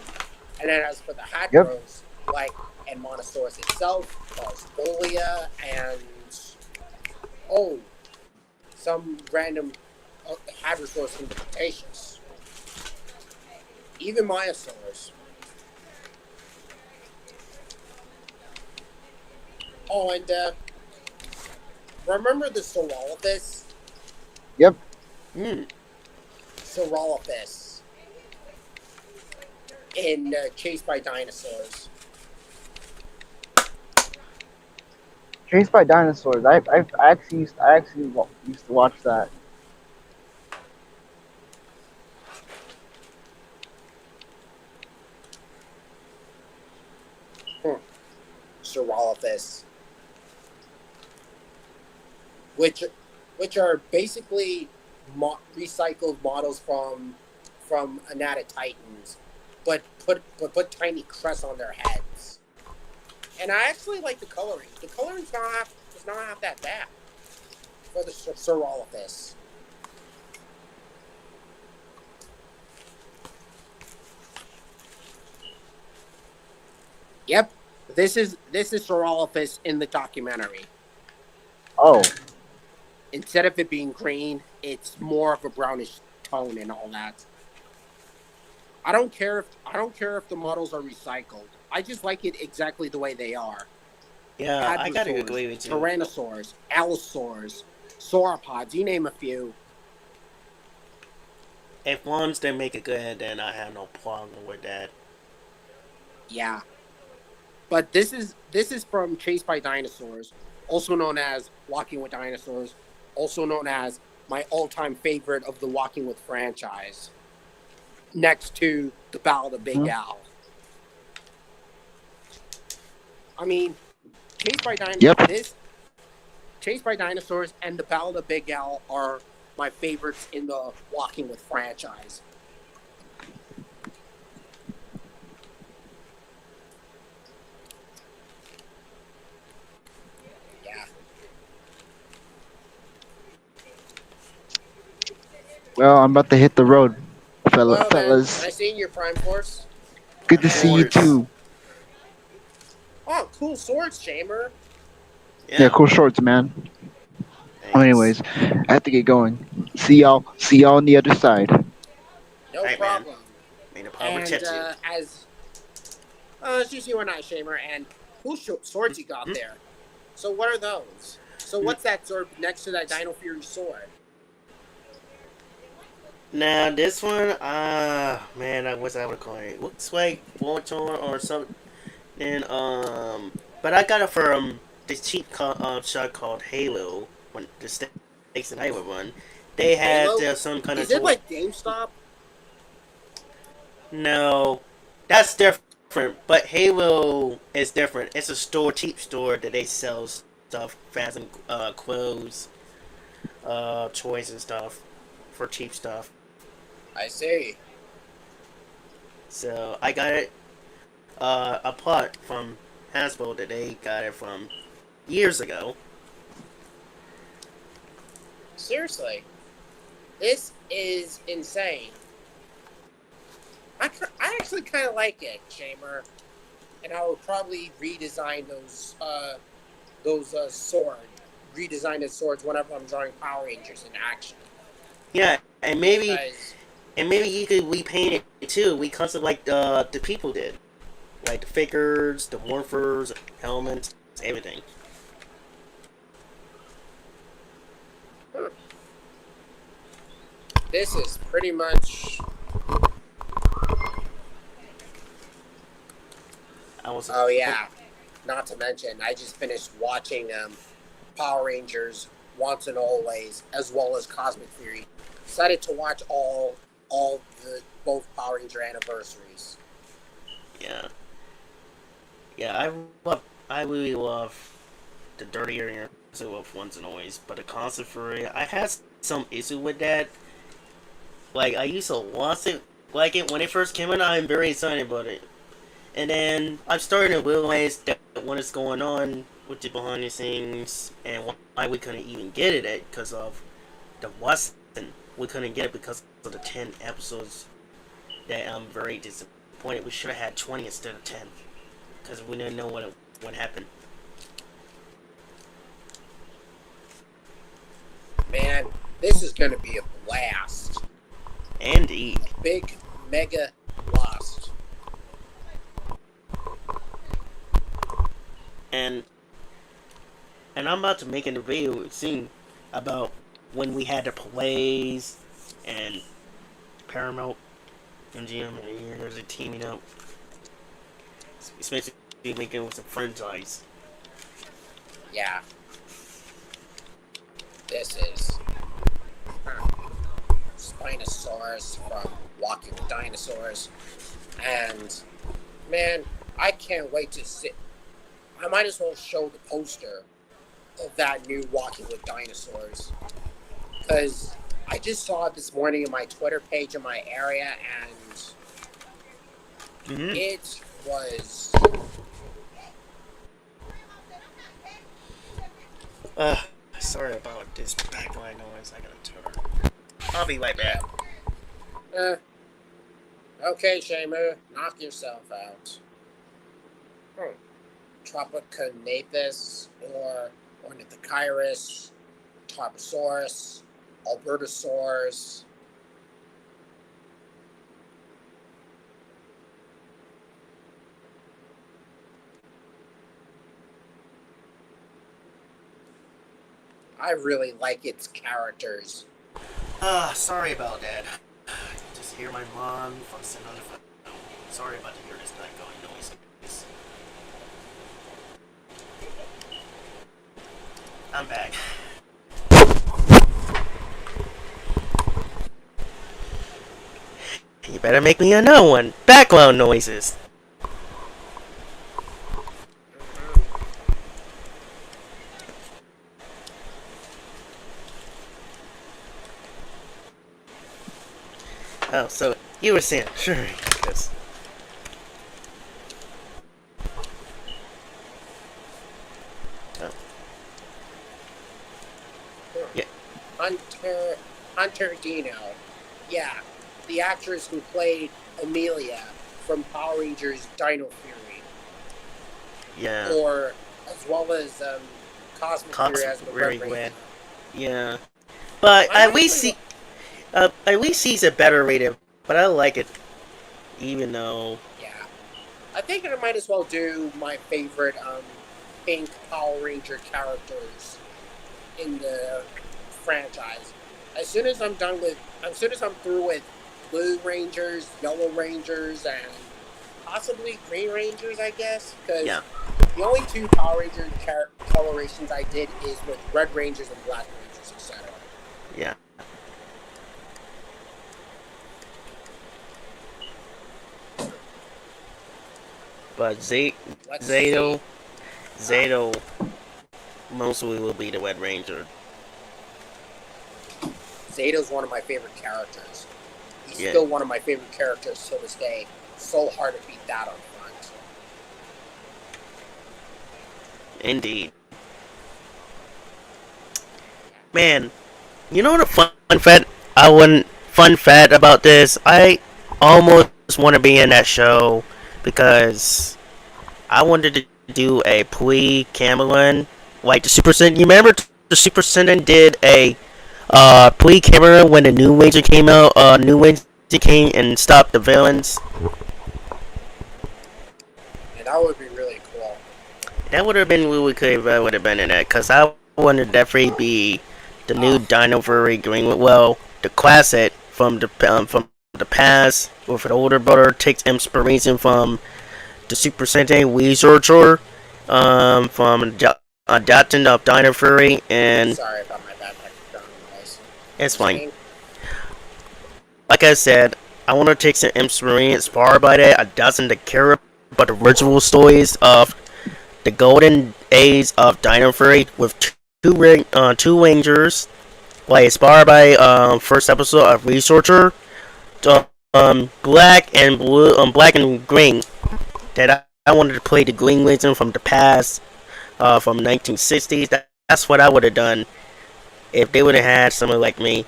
And then as for the Hadros, like Ammonosaurus itself, Barsbolia, and some random Hadrosaurs from the Cretaceous. Even Myosaurs. Oh, and remember the Saurolophus? Yep. Saurolophus in Chased by Dinosaurs. Chased by Dinosaurs. I actually used to watch that. Saurolophus, which are basically recycled models from Anatotitans, but put tiny crests on their heads. And I actually like the coloring. The coloring's does not have that bad for the Saurolophus. Yep, this is Saurolophus in the documentary. Oh, Instead of it being green, it's more of a brownish tone and all that. I don't care if the models are recycled. I just like it exactly the way they are. Yeah, I gotta Hadrosaurs, agree with you. Tyrannosaurs, Allosaurs, Sauropods, you name a few. If ones they make it good, then I have no problem with that. Yeah. But this is from Chased by Dinosaurs, also known as Walking with Dinosaurs, also known as my all-time favorite of the Walking with franchise, next to the Ballad of Big Al. I mean, Chased by yep. Chased by Dinosaurs and the Ballad of Big Al are my favorites in the Walking with franchise. Yeah. Well, I'm about to hit the road, Well then, fellas. I seen your Prime Force. Good to Of see you course. too. Oh, cool swords, Shamer. Yeah, Yeah. cool shorts, man. Thanks. Anyways, I have to get going. See y'all on the other side. No Alright, man. problem. May the power And protect you. as it's just you and I, Shamer, and cool swords you got there. So what are those? So what's that sword next to that Dino Fury sword? Now this one, man, I wish I would call it. Looks like Voltor or something. And but I got it from this cheap shop called Halo. When the Stakes and Halo run, they had Halo? some kind of Is it toy. like GameStop? No, that's different. But Halo is different. It's a store, cheap store that they sell stuff, fashion, clothes, toys and stuff for cheap stuff. I see. So I got it a plot from Hasbro that they got it from years ago. Seriously, this is insane. I actually kind of like it, Shamer, and I would probably redesign those redesign the swords whenever I'm drawing Power Rangers in action. Yeah, Because and maybe you could repaint it too. We custom like the people did, like the figures, the morphers, helmets, everything. this is pretty much. I was. Oh yeah, not to mention I just finished watching Power Rangers Once and Always, as well as Cosmic Fury. Decided to watch all the both Power Ranger anniversaries. Yeah. Yeah, I really love the dirtier and of Once and Always, but the constant fury, I had some issue with that. Like I used to watch it, like it when it first came out. I'm very excited about it, and then I'm starting to realize that what is going on with the behind the scenes and why we couldn't even get it because of the Western. We couldn't get it because of the 10 episodes. That I'm very disappointed. We should have had 20 instead of 10 because we didn't know what happened. Man, this is going to be a blast. Indeed. Big, mega blast. And I'm about to make a video soon about when we had the plays and Paramount, MGM, and there's a teaming up. Especially making with some franchise. Yeah. This is Spinosaurus from Walking with Dinosaurs. And, man, I can't wait to see. I might as well show the poster of that new Walking with Dinosaurs. Because I just saw it this morning in my Twitter page in my area, and it was Uh, sorry about this background noise. I gotta turn. I'll be right back. Uh, okay, Shamu, knock yourself out. Tropicanathus or Ornithochirus, Tarbosaurus, Albertosaurus. I really like its characters. Sorry about that. Just hear my mom fussing on the phone. Sorry about to hear this background noise. I'm back. You better make me another one. Background noises. Oh, so you were saying, sure, yes. Oh. Yeah. Hunter Dino. Yeah, the actress who played Amelia from Power Rangers Dino Fury. Yeah. Or as well as Cosmic Fury as the Red Ranger. Yeah. But at least he's a better rated, but I like it. Even though Yeah. I think I might as well do my favorite pink Power Ranger characters in the franchise. As soon as I'm through with Blue Rangers, Yellow Rangers, and possibly Green Rangers, I guess, because yeah. the only two Power Ranger colorations I did is with Red Rangers and Black Rangers, etc. Yeah. But Zato mostly will be the Red Ranger. Zato's one of my favorite characters. He's Yeah. still one of my favorite characters to this day. So hard to beat that on front. Indeed. Man, you know the fun fact about this? I almost want to be in that show because I wanted to do a pre-Cameron, like the Super Sentai. You remember the Super Sentai did a pre-Cameron when the New Ranger came out? New Ranger came and stopped the villains. And that would be really cool. That would have been really cool if I would have been in that, because I wanted to definitely be the new Dino Fury Green. Well, the classic from the past, with an older brother takes inspiration from the Super Sentai researcher, from adapting of Dino Fury, and Sorry about my bad background noise. it's fine. Like I said, I want to take some inspiration inspired by that. It doesn't care about the original stories of the golden age of Dino Fury with two Rangers, like inspired by first episode of Researcher, black and blue, black and green. That I wanted to play the Green Ranger from the past, from 1960s. That's what I would have done if they would have had someone like me.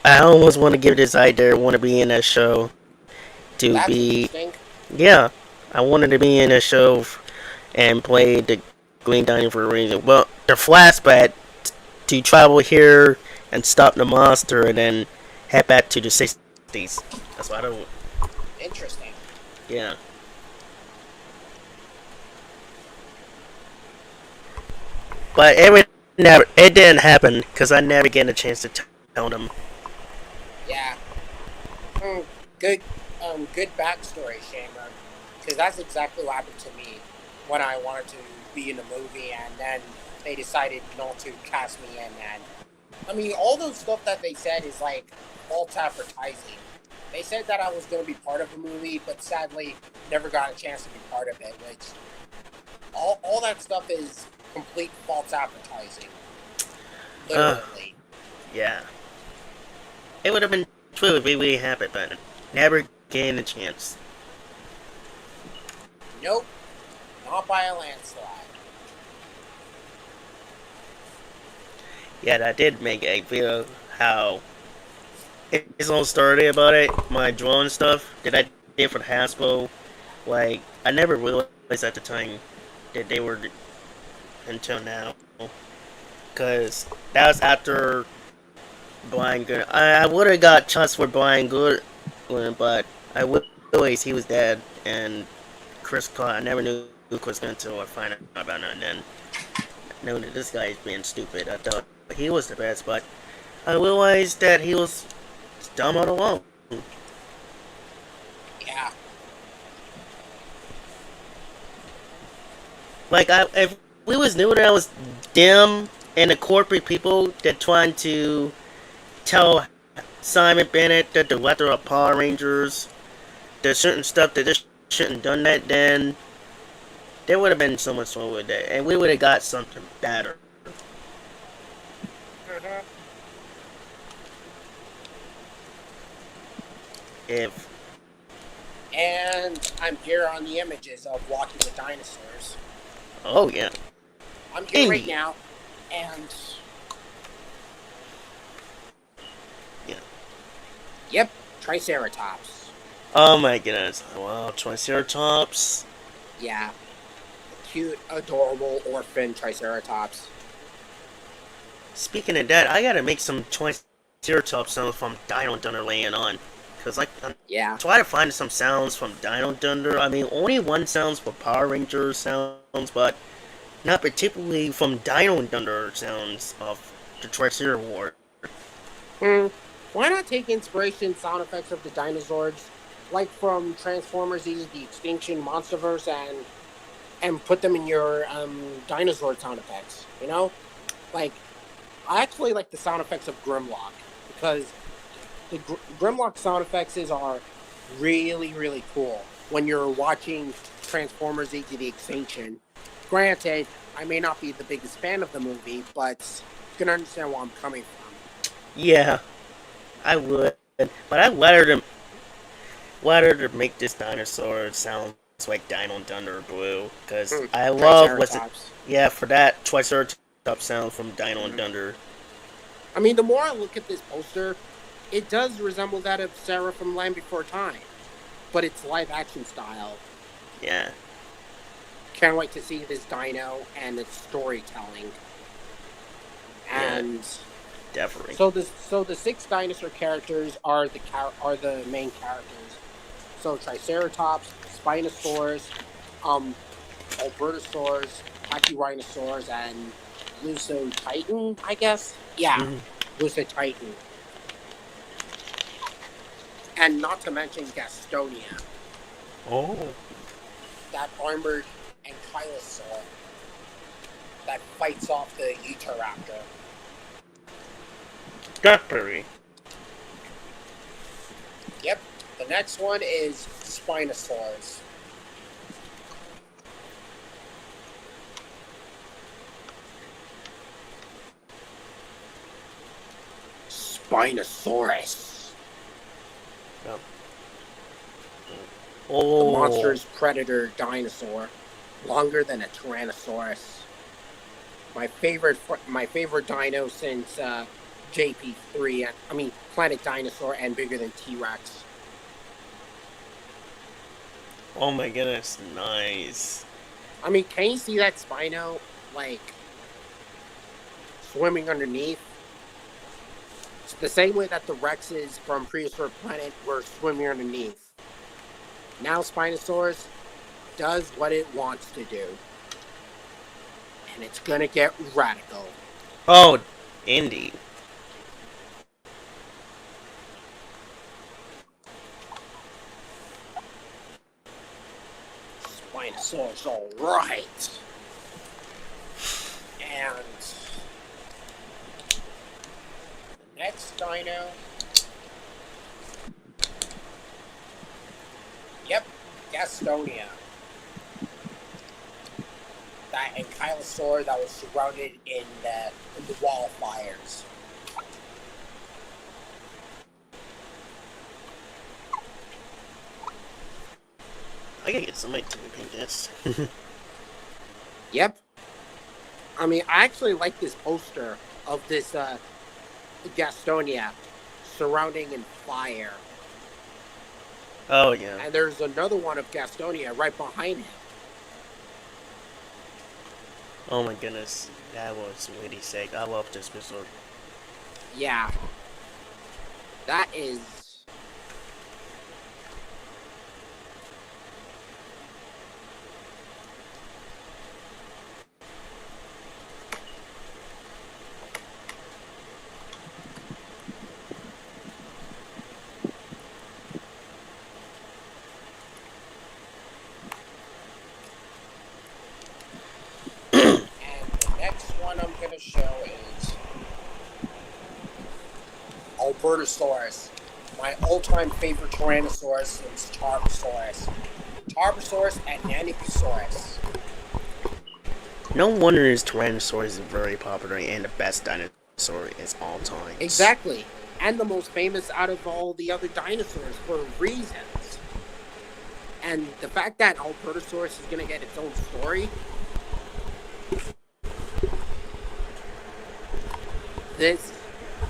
I almost want to give this idea, want to be in that show, to That's be, interesting. yeah, I wanted to be in that show and play the Green Dino for a reason. Well, the flashback to travel here and stop the monster and then head back to the 60s. That's what I don't. Interesting. Yeah. But it didn't happen because I never get a chance to tell them. Yeah. Good backstory, Shamer. Because that's exactly what happened to me when I wanted to be in a movie, and then they decided not to cast me in. And I mean, all those stuff that they said is like false advertising. They said that I was going to be part of a movie, but sadly, never got a chance to be part of it. Which all that stuff is complete false advertising. Literally. Yeah. It would have been true if it really happened, but never gained a chance. Nope. Not by a landslide. Yeah, I did make a video how his whole story about it, my drawing stuff that I did for the Hasbro. Like, I never realized at the time that they were until now. Because that was after Brian Good. I would have got chance for Brian Good, but I realized he was dead. And Chris Clark, I never knew Chris until I found out about it. And then I knew that this guy is being stupid. I thought he was the best, but I realized that he was dumb all along. Yeah. Like, if we was knew that I was them and the corporate people that trying to tell Simon Bennett, the director of Power Rangers, there's certain stuff that just shouldn't done that, then there would have been so much wrong with that, and we would have got something better. Mhm. If And I'm here on the images of Walking with Dinosaurs. oh yeah, I'm here right Hey. now, and yeah. yep, Triceratops. Oh my goodness! Wow, Triceratops. Yeah, cute, adorable orphan Triceratops. Speaking of that, I gotta make some Triceratops sounds from Dino Thunder laying on, cause like I'm Yeah, trying to find some sounds from Dino Thunder. I mean, only one sounds for Power Rangers sounds, but not particularly from Dino Thunder sounds of the Tricer War. why not take inspiration sound effects of the dinosaurs, like from Transformers: Age of the Extinction, Monsterverse, and put them in your dinosaur sound effects? You know, like I actually like the sound effects of Grimlock because the Grimlock sound effects are really cool when you're watching Transformers: Age of the Extinction. Granted, I may not be the biggest fan of the movie, but you can understand where I'm coming from. Yeah, I would, but I let her make this dinosaur sound like Dino Thunder Blue, because I love what's it. Triceratops. Yeah, for that Triceratops sound from Dino Mhm. Thunder. I mean, the more I look at this poster, it does resemble that of Sarah from Land Before Time, but it's live action style. Yeah, Can't wait to see this dino and its storytelling. And definitely. so the six dinosaur characters are the main characters. So Triceratops, Spinosaurus, Albertosaurus, Pachyrhinosaurus, and Lusotitan, I guess. Yeah, Mhm. Lusotitan. And not to mention Gastonia, Oh, that armored ankylosaur that fights off the Utahraptor. definitely. Yep. The next one is Spinosaurus. Spinosaurus. The Oh, monster's predator dinosaur, longer than a Tyrannosaurus. My favorite dino since JP3. I mean, Planet Dinosaur, and bigger than T-Rex. oh my goodness, nice. I mean, can you see that Spino like swimming underneath? It's the same way that the Rexes from Prehistoric Planet were swimming underneath. Now Spinosaurus does what it wants to do. And it's gonna get radical. Oh, indeed. Spinosaurus, alright. And the next dino. Yep, Gastonia. That ankylosaur that was surrounded in the wall of fires. I gotta get somebody to paint this. Yep. I mean, I actually like this poster of this Gastonia surrounding in fire. Oh yeah. And there's another one of Gastonia right behind him. Oh my goodness. That was really sick. I love this wizard. Yeah. That is... And the next one I'm going to show is Albertosaurus. My all-time favorite Tyrannosaurus is Tarbosaurus. Tarbosaurus and Nanosaurus. No wonder his Tyrannosaurus is very popular and the best dinosaur is all time. Exactly. And the most famous out of all the other dinosaurs for reasons. And the fact that Albertosaurus is going to get its own story, this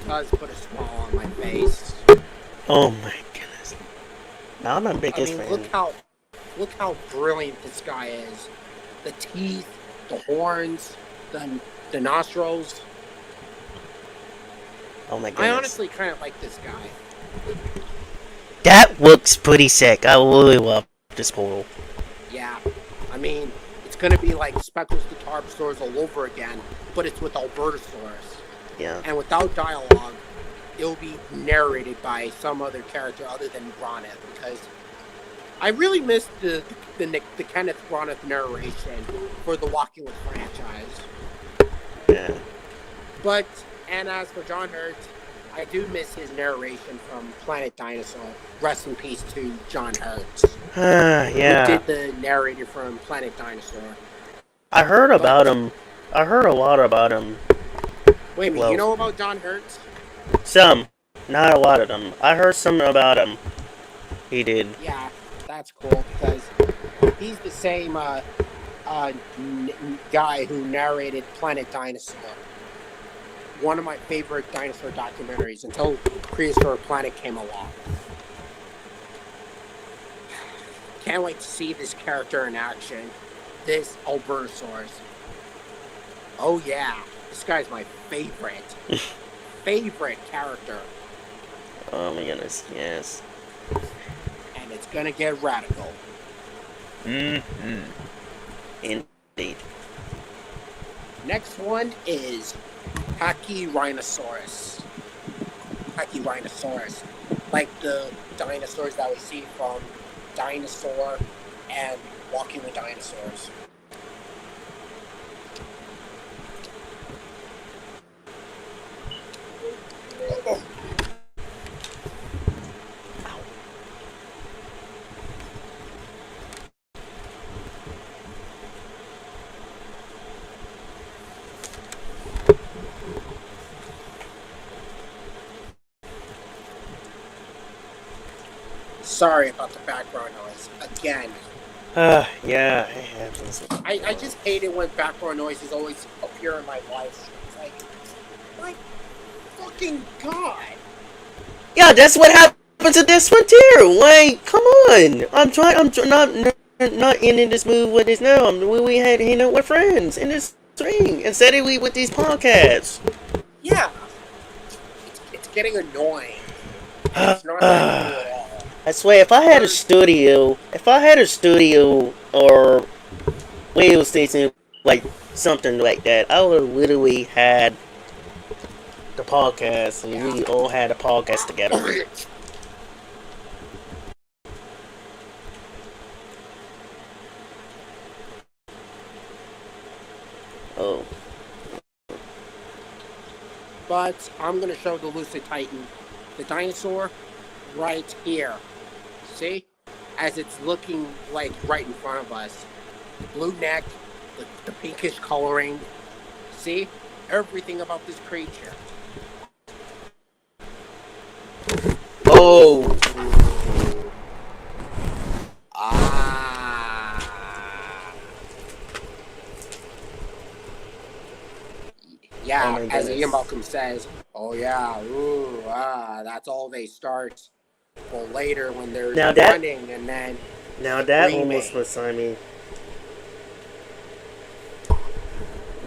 does put a smile on my face. Oh my goodness. Now I'm a biggest fan. Look how brilliant this guy is. The teeth, the horns, the nostrils. Oh my goodness. I honestly kind of like this guy. That looks pretty sick. I really love this portal. Yeah, I mean, it's gonna be like Speckles the Tarbosaurus all over again, but it's with Albertosaurus. Yeah. And without dialogue, it'll be narrated by some other character other than Broneth, because I really missed the Kenneth Broneth narration for the Walking with franchise. Yeah. But, and as for John Hurt, I do miss his narration from Planet Dinosaur. Rest in peace to John Hurt. Yeah. Who did the narrator from Planet Dinosaur. I heard about him. I heard a lot about him. Wait a minute, you know about John Hurt? Some. Not a lot of them. I heard some about him. He did. Yeah, that's cool, because he's the same guy who narrated Planet Dinosaur. One of my favorite dinosaur documentaries until Prehistoric Planet came along. Can't wait to see this character in action. This Albertosaurus. Oh yeah, this guy's my favorite. Favorite character. Oh my goodness, yes. And it's gonna get radical. Mm-hmm. Indeed. Next one is Pachyrhinosaurus. Pachyrhinosaurus. Like the dinosaurs that we see from Dinosaur and Walking with Dinosaurs. Sorry about the background noise. Again. Yeah, I have this. I just hate it when background noises always appear in my live stream. It's like, my fucking god. Yeah, that's what happened to this one too. Like, come on. I'm not in this mood with this now. We had hang out with friends in this stream instead of we with these podcasts. Yeah. It's getting annoying. It's not that cool at all. I swear, if I had a studio or radio station, like something like that, I would have literally had the podcast, and we all had a podcast together. Oh. But I'm going to show the Lucid Titan, the dinosaur, right here. See? As it's looking like right in front of us. The blue neck, the pinkish coloring. See? Everything about this creature. Oh! Yeah, Yeah, my as Ian goodness. Malcolm says, oh yeah, ooh, that's all they start for later when they're Now that running and then now that almost screaming. was, I mean,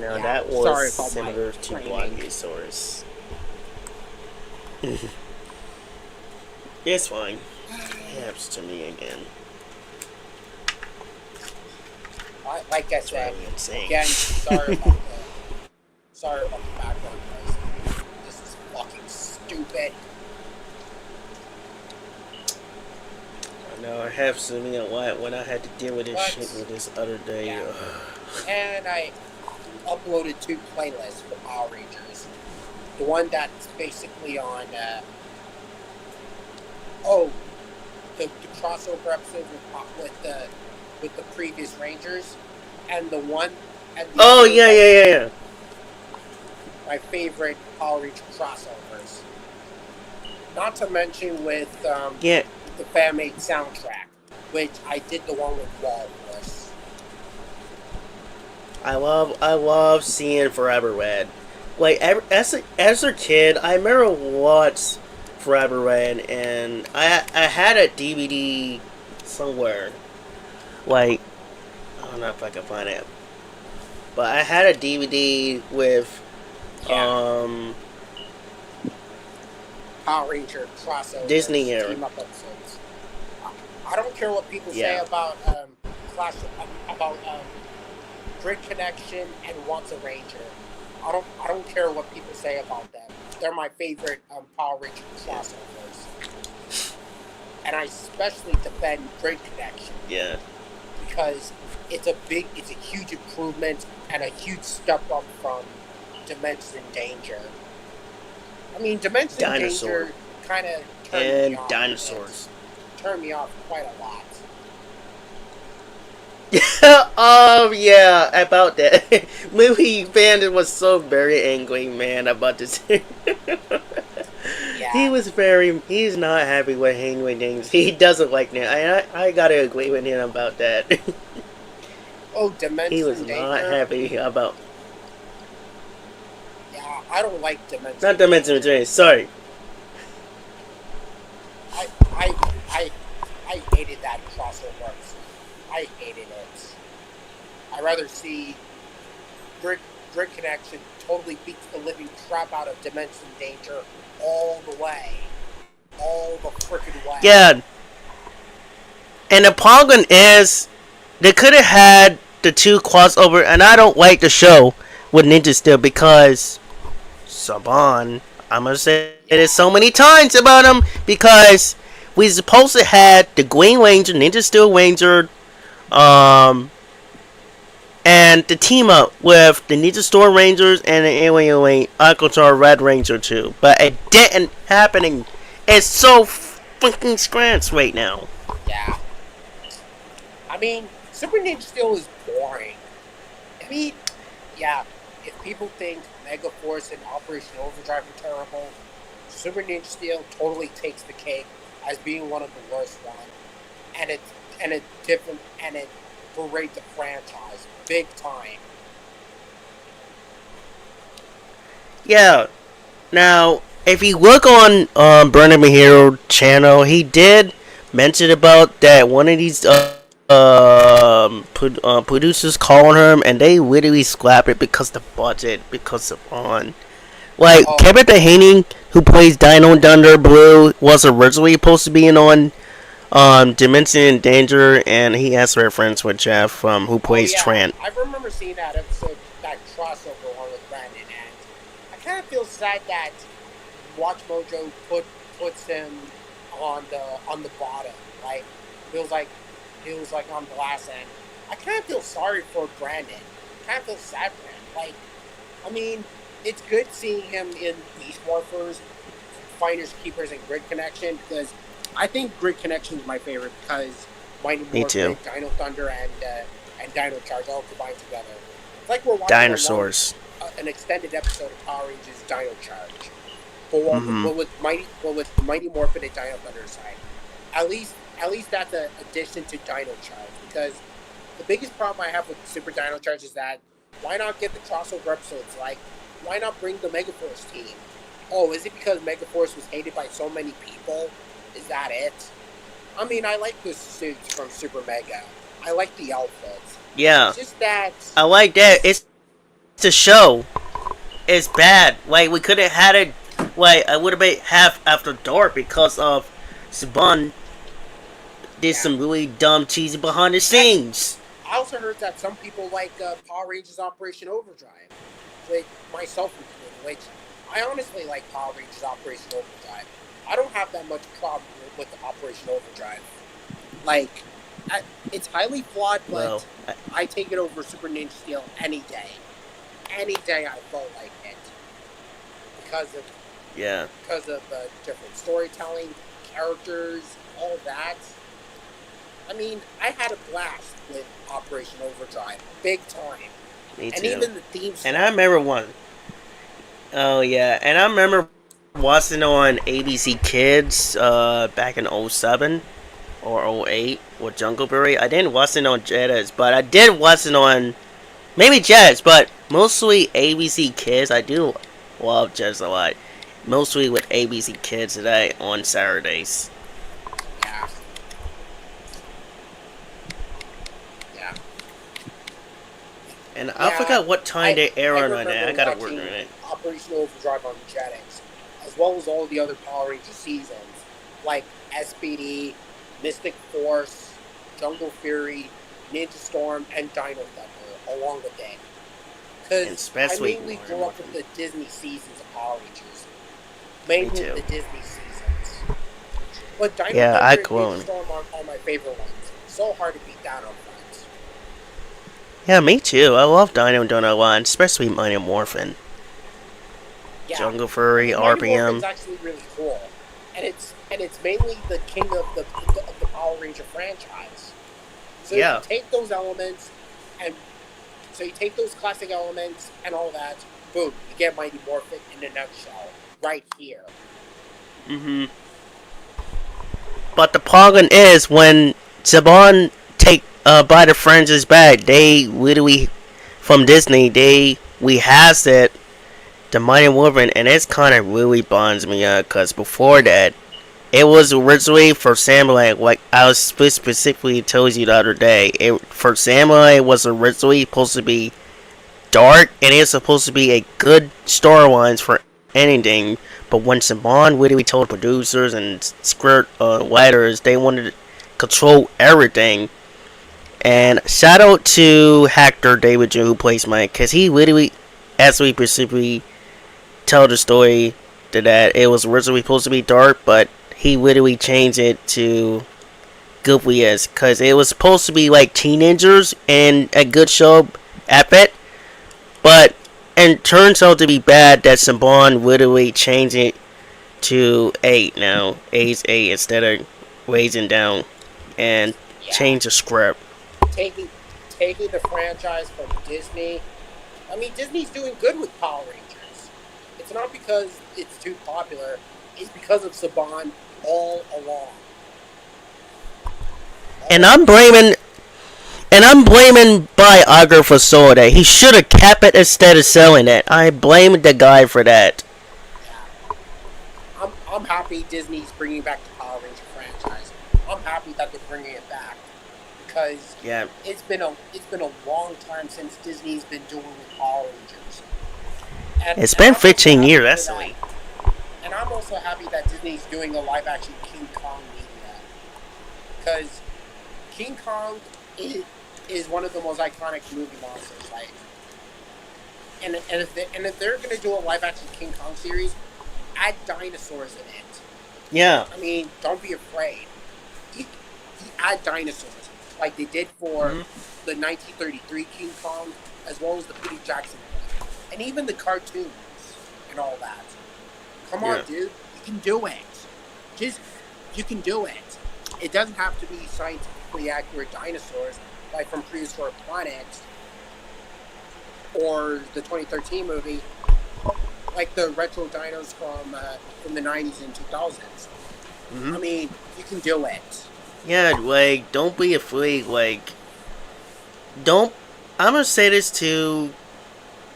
now Yeah, that was sorry about my similar to framing. Brachiosaurus. It's fine. It happens to me again. Like I It's said, really insane. again, sorry about the background noise. This is fucking stupid. I know I have to me a lot when I had to deal with this But, shit with this other day. yeah. And I uploaded 2 playlists for Power Rangers. The one that's basically on the crossover episode with the previous Rangers, and the one and the Oh other yeah. my favorite Power Ranger crossovers. Not to mention with Yeah, the fan-made soundtrack, which I did the one with Walrus. I love seeing Forever Red. Like as a kid, I remember watched Forever Red, and I had a DVD somewhere. Like I don't know if I can find it, but I had a DVD with Yeah. Power Ranger crossovers, Disney era. team up episodes. I don't care what people say Yeah. about about Grid Connection and Once a Ranger. I don't care what people say about them. They're my favorite Power Ranger crossovers, and I especially defend Grid Connection Yeah. because it's a huge improvement and a huge step up from Dimensions in Danger. I mean, Dimensions in Dinosaur. Danger kind of turned And me off. dinosaurs. Turned me off quite a lot. Oh yeah, about that movie. Bandit was so very angry, man, about this. Yeah. He's not happy with Henry things. He doesn't like that. I gotta agree with him about that. Oh, Dimensions He was in not Danger. happy about. Yeah, I don't like Dimensions. Not Dimension Danger. Sorry. I I I hated that crossover. I hated it. I'd rather see Grid Connection totally beats the living crap out of Dimensions in Danger all the way. All the freaking way. Yeah. And the problem is, they could have had the 2 crossover, and I don't like the show with Ninja Steel because Saban. I'm gonna say it so many times about him because we supposed to have the Green Ranger, Ninja Steel Ranger, and the team up with the Ninja Storm Rangers and the Alien Alcatraz Red Ranger too, but it didn't happening. It's so fucking scratch right now. Yeah. I mean, Super Ninja Steel is boring. I mean, yeah, if people think Mega Force and Operation Overdrive are terrible, Super Ninja Steel totally takes the cake as being one of the worst ones. And it's different, and it berates the franchise big time. Yeah. Now, if you look on Bernard Mahiro channel, he did mention about that one of these producers calling him, and they literally scrapped it because the budget, because of Kevin Dehaney, who plays Dino Thunder Blue, was originally supposed to be in on Dimension in Danger, and he has reference with Jeff who plays Trant. I remember seeing that episode, that crossover one with Brandon, and I kind of feel sad that Watch Mojo puts him on the bottom. Like feels like he was like on glass end. I kind of feel sorry for Brandon. I kind of feel sad for him. Like, I mean, it's good seeing him in Beast Morphers, Finders Keepers, and Grid Connection because I think Grid Connection is my favorite because Mighty Morphin, Dino Thunder, and Dino Charge all combined together. It's like we're watching Dinosaurs. an extended episode of Power Rangers Dino Charge. But with Mighty Morphin and Dino Thunder side. At least that's an addition to Dino Charge because the biggest problem I have with Super Dino Charge is that why not get the crossover episodes like Why not bring the Megaforce team? Oh, is it because Megaforce was hated by so many people? Is that it? I mean, I like the suits from Super Mega. I like the outfits. Yeah, It's just that. I like that. It's the show. It's bad. Like we could have had it. Like I would have been half after dark because of Saban did Yeah. some really dumb, cheesy behind the scenes. I also heard that some people like Power Rangers Operation Overdrive, which myself included, which I honestly like Power Rangers Operation Overdrive. I don't have that much problem with the Operation Overdrive. Like, it's highly flawed, but Well, I take it over Super Ninja Steel any day. Any day I felt like it. Because of yeah. different storytelling, characters, all that. I mean, I had a blast with Operation Overdrive, big time. Me too. And even the theme song. And I remember one. Oh yeah, and I remember watching on ABC Kids back in 07 or 08 with Jungleberry. I didn't watch it on Jettas, but I did watch it on maybe Jettas, but mostly ABC Kids. I do love Jettas a lot. Mostly with ABC Kids today on Saturdays. Yeah. Yeah. And I Yeah, forgot what time they air on that. I remember gotta work on watching it. Operation Overdrive on Jetix, as well as all the other Power Ranger seasons, like SPD, Mystic Force, Jungle Fury, Ninja Storm, and Dino Thunder along with it. And Because I especially mainly Mario grew up with Morphin. the Disney seasons of Power Rangers. Mainly too. the Disney seasons. But Dino Yeah, I Thunder and Ninja clone. Storm are my favorite ones. So hard to beat down on front. Yeah, me too. I love Dino Donut Line, especially Mighty Morphin. Yeah. Jungle Furry, The Mighty Morphin's RPM. actually really cool, and it's mainly the king of the Power Ranger franchise. So Yeah. you take those elements, and so you take those classic elements and all that. Boom, you get Mighty Morphin in a nutshell, right here. Mm-hmm. But the problem is when Saban take by the franchise back, they literally from Disney we has it the Mighty Morphin, and it's kind of really bonds me up because before that it was originally for Samurai, like I was specifically told you the other day. For Samurai was originally supposed to be dark, and it's supposed to be a good storyline for anything. But when Saban literally told producers and script writers they wanted to control everything, and shout out to Hector David Jr. who plays Mike, because he literally actually specifically tell the story that it was originally supposed to be dark, but he literally changed it to goofy as, because it was supposed to be like teenagers and a good show at it, but and turns out to be bad that Saban literally changed it to 8 now. Age 8 instead of raising down and Yeah. change the script. Taking the franchise from Disney. I mean, Disney's doing good with Power Rangers. It's not because it's too popular. It's because of Saban all along. And I'm blaming biographer for that. He should have kept it instead of selling it. I blame the guy for that. I'm happy Disney's bringing back the Power Ranger franchise. I'm happy that they're bringing it back because Yeah. it's been a long time since Disney's been doing the Power Rangers. It's been I'm also 15 happy years, for that's that. sweet. And I'm also happy that Disney's doing a live action King Kong media because King Kong is one of the most iconic movie monsters. Like, and if they're gonna do a live action King Kong series, add dinosaurs in it. Yeah. I mean, don't be afraid. You add dinosaurs like they did for the 1933 King Kong, as well as the Peter Jackson one, and even the cartoons and all that. Come on, dude, you can do it. You can do it. It doesn't have to be scientifically accurate dinosaurs like from Prehistoric Planet or the 2013 movie, like the retro dinos from the 90s and 2000s. I mean, you can do it. Yeah, like, don't be afraid, like, don't, I'm gonna say this to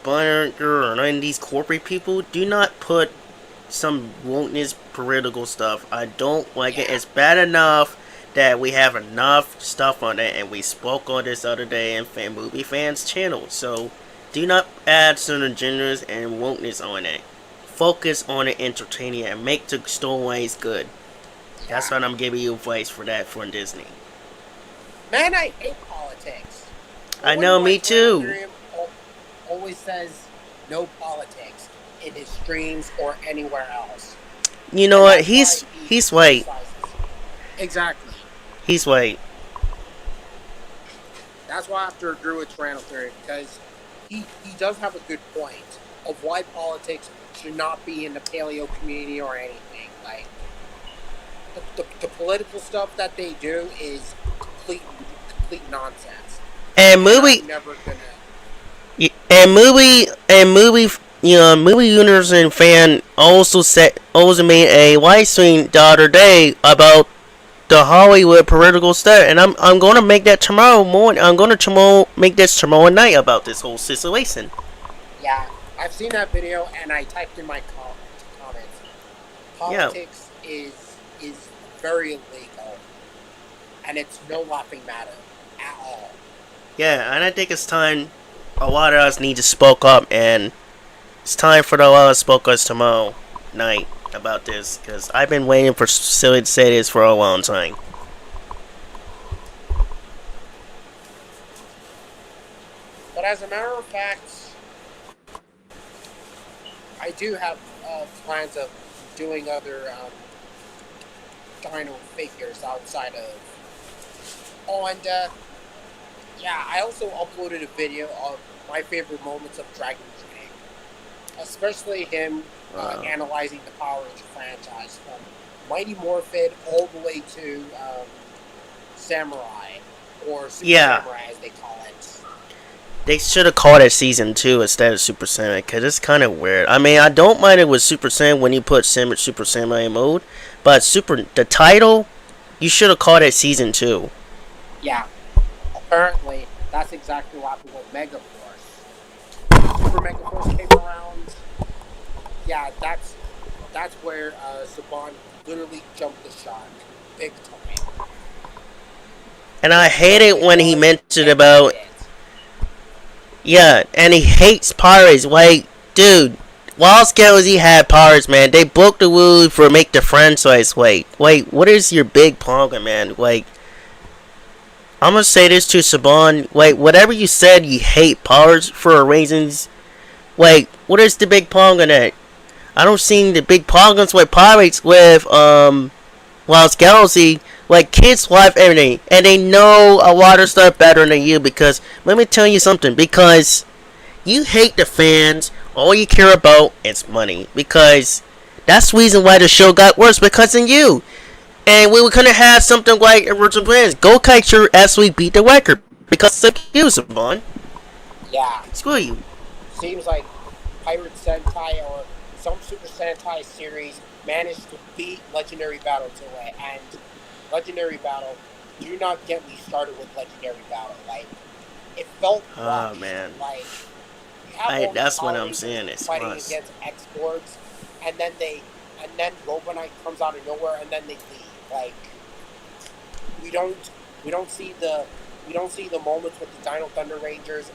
Bunker or none of these corporate people, do not put some wokeness political stuff. I don't like it. Yeah. It's bad enough that we have enough stuff on it, and we spoke on this other day in movie fans channel. So do not add certain genders and wokeness on it. Focus on it, entertaining it, and make the stories good. That's what I'm giving you advice for that for Disney. Man, I hate politics. I know, me too. Ethereum always says no politics in his streams or anywhere else. You know what? He's white. Exactly. He's white. That's why I have to agree with Randall Theory, because he does have a good point of why politics should not be in the paleo community or anything. Like the political stuff that they do is complete nonsense. And movie I'm never gonna. movie owners and fan also made a live stream the other day about the Hollywood political stuff, and I'm gonna make that tomorrow morning. I'm gonna make this tomorrow night about this whole situation. Yeah, I've seen that video and I typed in my comments. Politics is very illegal, and it's no laughing matter at all. Yeah, and I think it's time a lot of us need to spoke up, and it's time for the lot of us spoke us tomorrow night about this, because I've been waiting for Silly to say this for a long time. But as a matter of fact, I do have plans of doing other dino figures outside of. Oh, and yeah, I also uploaded a video of my favorite moments of Dragon Training, especially him analyzing the Power Ranger franchise from Mighty Morphin all the way to Samurai, or Super Samurai as they call it. They should have called it Season 2 instead of Super Saiyan, because it's kind of weird. I mean, I don't mind it with Super Saiyan when you put Super Samurai mode, but the title, you should have called it Season 2. Yeah. Apparently, that's exactly what happened with Mega Force. Super Mega Force came around. Yeah, that's where Saban literally jumped the shark, big time. And I hate it when he mentioned about. Yeah, and he hates pirates. Like, dude, Wild Galaxy had pirates, man. They broke the rules for make the franchise. Wait, what is your big problem, man? Like, I'm gonna say this to Saban. Like, whatever you said, you hate pirates for reasons. Like, what is the big problem in that? I don't see the big problems with pirates with Wild Galaxy. Like, kids love everything, and they know a lot of stuff better than you, because, let me tell you something, because you hate the fans, all you care about is money, because that's the reason why the show got worse, because of you. And we couldn't have something like original plans. Go Kaiser actually beat the record, because of you, Saban. Yeah. Screw you. Seems like Pirate Sentai or some Super Sentai series managed to beat Legendary Battle today, and Legendary Battle, do not get me started with Legendary Battle. Like, it felt rushed. Oh, man. Like, you have all That's these what I'm Rangers saying. It's fighting must. against exports, and then Robonite comes out of nowhere, and then they leave. Like, we don't see the moments with the Dino Thunder Rangers.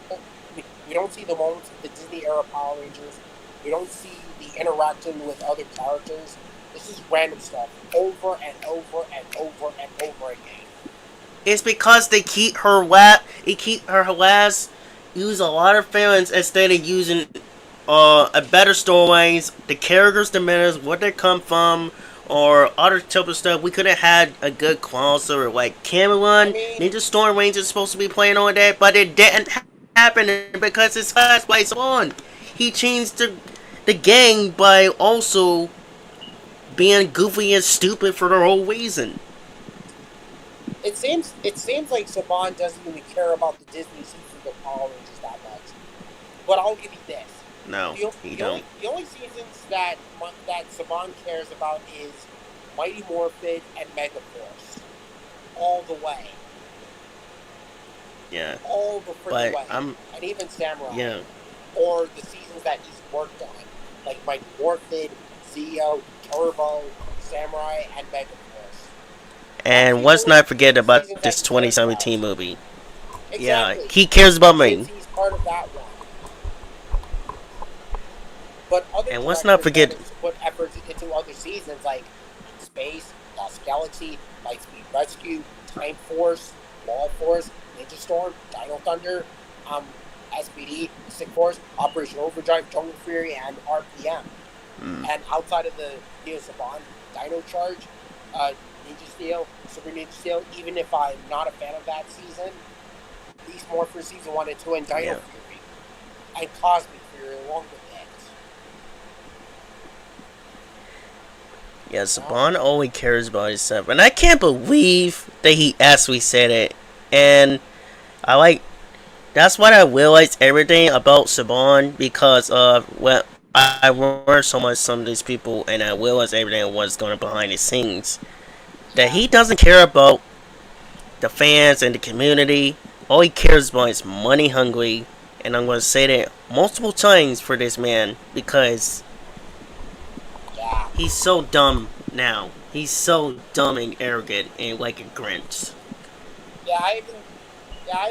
We don't see the moments with the Disney era Power Rangers. We don't see the interaction with other characters. This is random stuff over and over and over and over again. It's because they keep her last use a lot of fans instead of using a better storylines, the characters, the minutes, what they come from, or other type of stuff. We could have had a good crossover like Cameron, Ninja Storm Rangers supposed to be playing on that, but it didn't happen because his class plays on. He changed the gang by also being goofy and stupid for the whole reason. It seems like Saban doesn't even care about the Disney seasons of Power Rangers that much. But I'll give you this. No, he don't. The only seasons that Saban cares about is Mighty Morphin and Mega Force. All the way. Yeah. All the freaking way. And even Samurai. Yeah. or the seasons that he's worked on, like Mighty Morphin, Zeo, Turbo, Samurai, and Mega Force. And These let's are not forget the about seasons that this he cares about. 2017 movie. Yeah, Exactly. he cares about me. Since he's part of that one. But other And let's not directors forget. managed to put efforts into other seasons like Deep Space, Lost Galaxy, Lightspeed Rescue, Time Force, Wall Force, Ninja Storm, Dino Thunder, SPD, Mystic Force, Operation Overdrive, Jungle Fury, and RPM. And outside of the Neo Saban, Dino Charge, Ninja Steel, Super Ninja Steel, even if I'm not a fan of that season, Beast Morpher Season 1 and 2, and Dino Yeah. Fury, and Cosmic Fury along with it. Yeah, Saban only cares about himself. And I can't believe that he actually said it. And I like. That's why I realized everything about Saban because of when I learned so much from these people and I realized everything that was going on behind the scenes. That he doesn't care about the fans and the community. All he cares about is money hungry. And I'm going to say that multiple times for this man because Yeah. he's so dumb now. He's so dumb and arrogant and like a Grinch. Yeah, I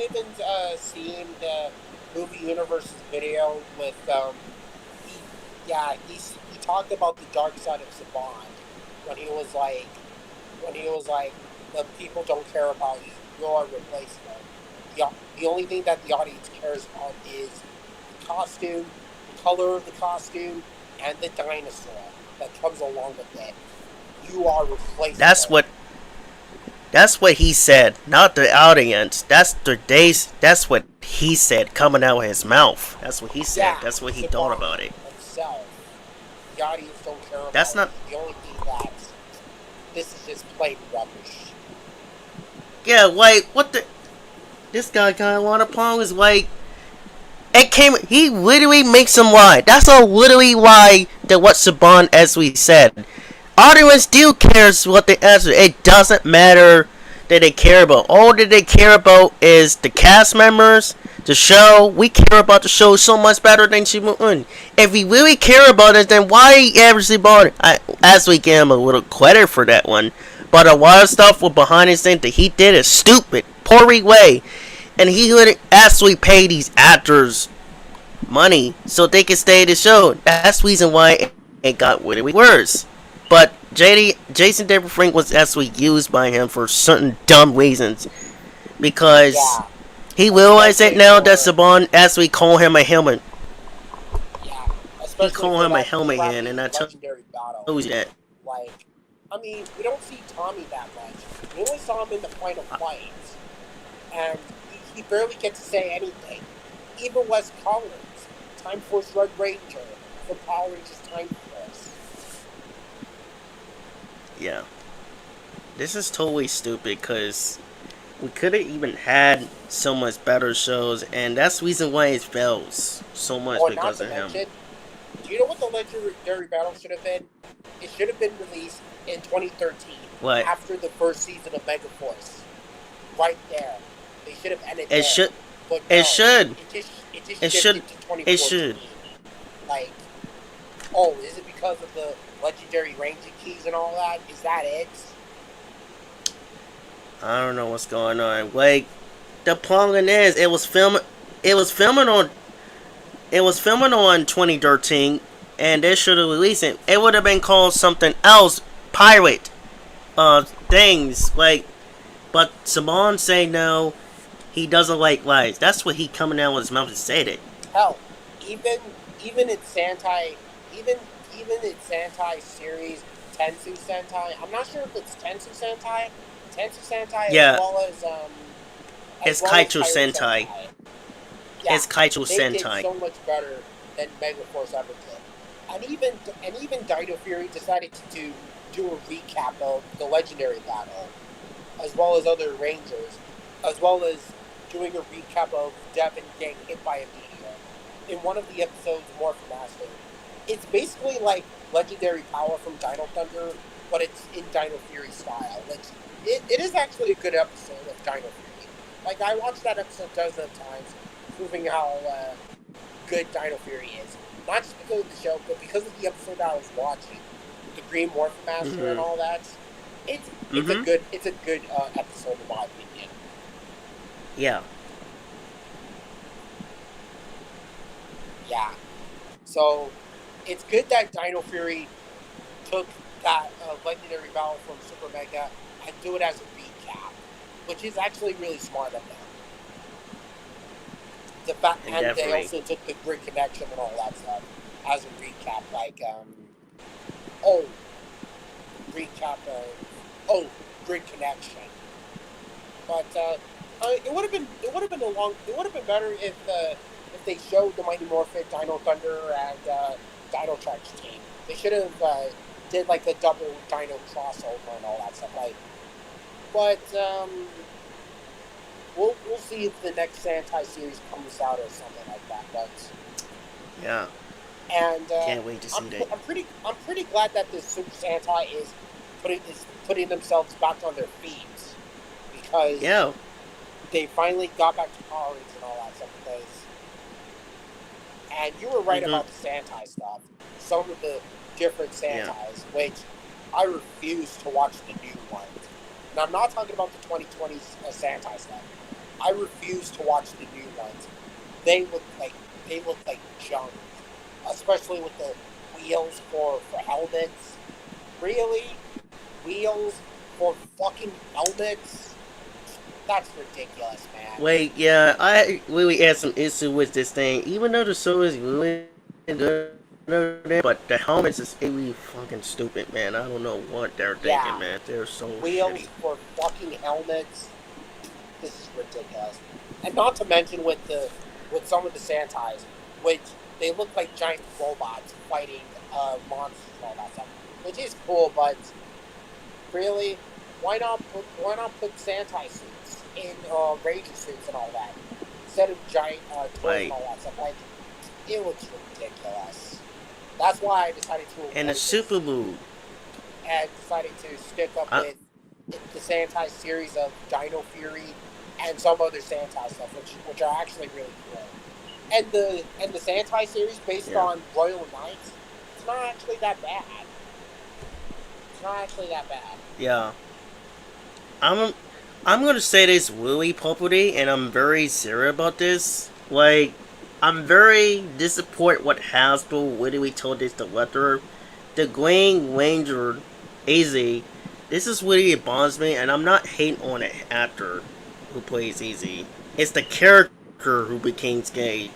haven't seen the movie universe's video with he talked about the dark side of Saban when he was like the people don't care about you, you're replaceable. The only thing that the audience cares about is the costume, the color of the costume, and the dinosaur that comes along with it. You are replaceable. That's what he said, not the audience. That's what he said coming out of his mouth. That's what he said. Yeah, That's what he Saban thought about it. himself. The audience don't care about That's not. it. The only thing that's this is just plain rubbish. Yeah, like what the. This guy kind of want to palm is like. It came. He literally makes him lie. That's all literally lie that what Saban as we said. Audience still cares what they answer. It doesn't matter that they care about. All that they care about is the cast members, the show. We care about the show so much better than Shimun. If we really care about it, then why he actually bought it? As we give him a little credit for that one. But a lot of stuff with behind his thing that he did is stupid, poor way. And he would actually pay these actors money so they can stay in the show. That's the reason why it got really worse. But Jason David Frank was actually used by him for certain dumb reasons. Because he realized that now that Saban actually called him a helmet. Yeah, He called him a helmet hand, and I told you that. Like, I mean, we don't see Tommy that much. We only saw him in the final fights, and he barely gets to say anything. Even Wes Collins, Time Force Red Ranger from Power Rangers Time Force. Yeah. This is totally stupid because we could have even had so much better shows, and that's the reason why it fails so much because of him. Do you know what the Legendary Battle should have been? It should have been released in 2013. What? After the first season of Mega Force. Right there. They should have ended It there. should. But It no, should. It should. To 2014. It should. Like, oh, is it because of the Legendary Ranger keys and all that? Is that it? I don't know what's going on. Like, the problem is, it was filming on 2013, and they should have released it. It would have been called something else, pirate, things like. But Saban say no, he doesn't like lies. That's what he coming out with his mouth to say that. Hell, even in Sentai, even in Sentai series Tensu Sentai, I'm not sure if it's Tensu Sentai, Yeah. as well as It's well Kaiju as Pirate Sentai. Yeah, It's Kaiju they Sentai. did so much better than Mega Force ever did. And even Dino Fury decided to do a recap of the Legendary Battle, as well as other Rangers, as well as doing a recap of Devin getting hit by a meteor. In one of the episodes, Morph Master, it's basically like Legendary Power from Dino Thunder, but it's in Dino Fury style. It is actually a good episode of Dino Fury. Like, I watched that episode dozens of times, proving how good Dino Fury is. Not just because of the show, but because of the episode that I was watching, the Green Morphin Master and all that. It's a good episode in my opinion. Yeah. Yeah. So it's good that Dino Fury took that legendary battle from Super Mega and do it as a recap, which is actually really smart of them. And they also took the Grid Connection and all that stuff as a recap, like oh recap Grid Connection. But it would have been better if they showed the Mighty Morphin, Dino Thunder, and Dino Charge team. They should have did like a double Dino crossover and all that stuff. But we'll see if the next Sentai series comes out or something like that. But yeah, and can't wait to see that. I'm pretty glad that the Super Sentai is putting themselves back on their feet because they finally got back to Power Rangers and all that stuff. And you were right about the Sentai stuff. Some of the different Sentais, which I refuse to watch the new ones. And I'm not talking about the 2020 Sentai stuff. I refuse to watch the new ones. They look like junk, especially with the wheels for helmets. Really, wheels for fucking helmets? That's ridiculous, man. Wait, yeah, I really had some issue with this thing. Even though the show is really good, but the helmets is really fucking stupid, man. I don't know what they're thinking, man. They're so wheels shitty. For fucking helmets. This is ridiculous. And not to mention with some of the Sentais, which they look like giant robots fighting monsters and all that stuff, which is cool. But really, why not put Sentai suits in Ranger suits and all that instead of giant toys and all that stuff? Like, it looks ridiculous. That's why I decided to and a super move. And decided to stick up with the Sentai series of Dino Fury and some other Sentai stuff, which are actually really cool. And the Sentai series based on Royal Knights, it's not actually that bad. Yeah. I'm gonna say this really publicly, and I'm very serious about this. Like, I'm very disappointed what Hasbro literally told this director. The Green Ranger, AZ, this is really it bothers me, and I'm not hating on the actor who plays AZ. It's the character who became gay.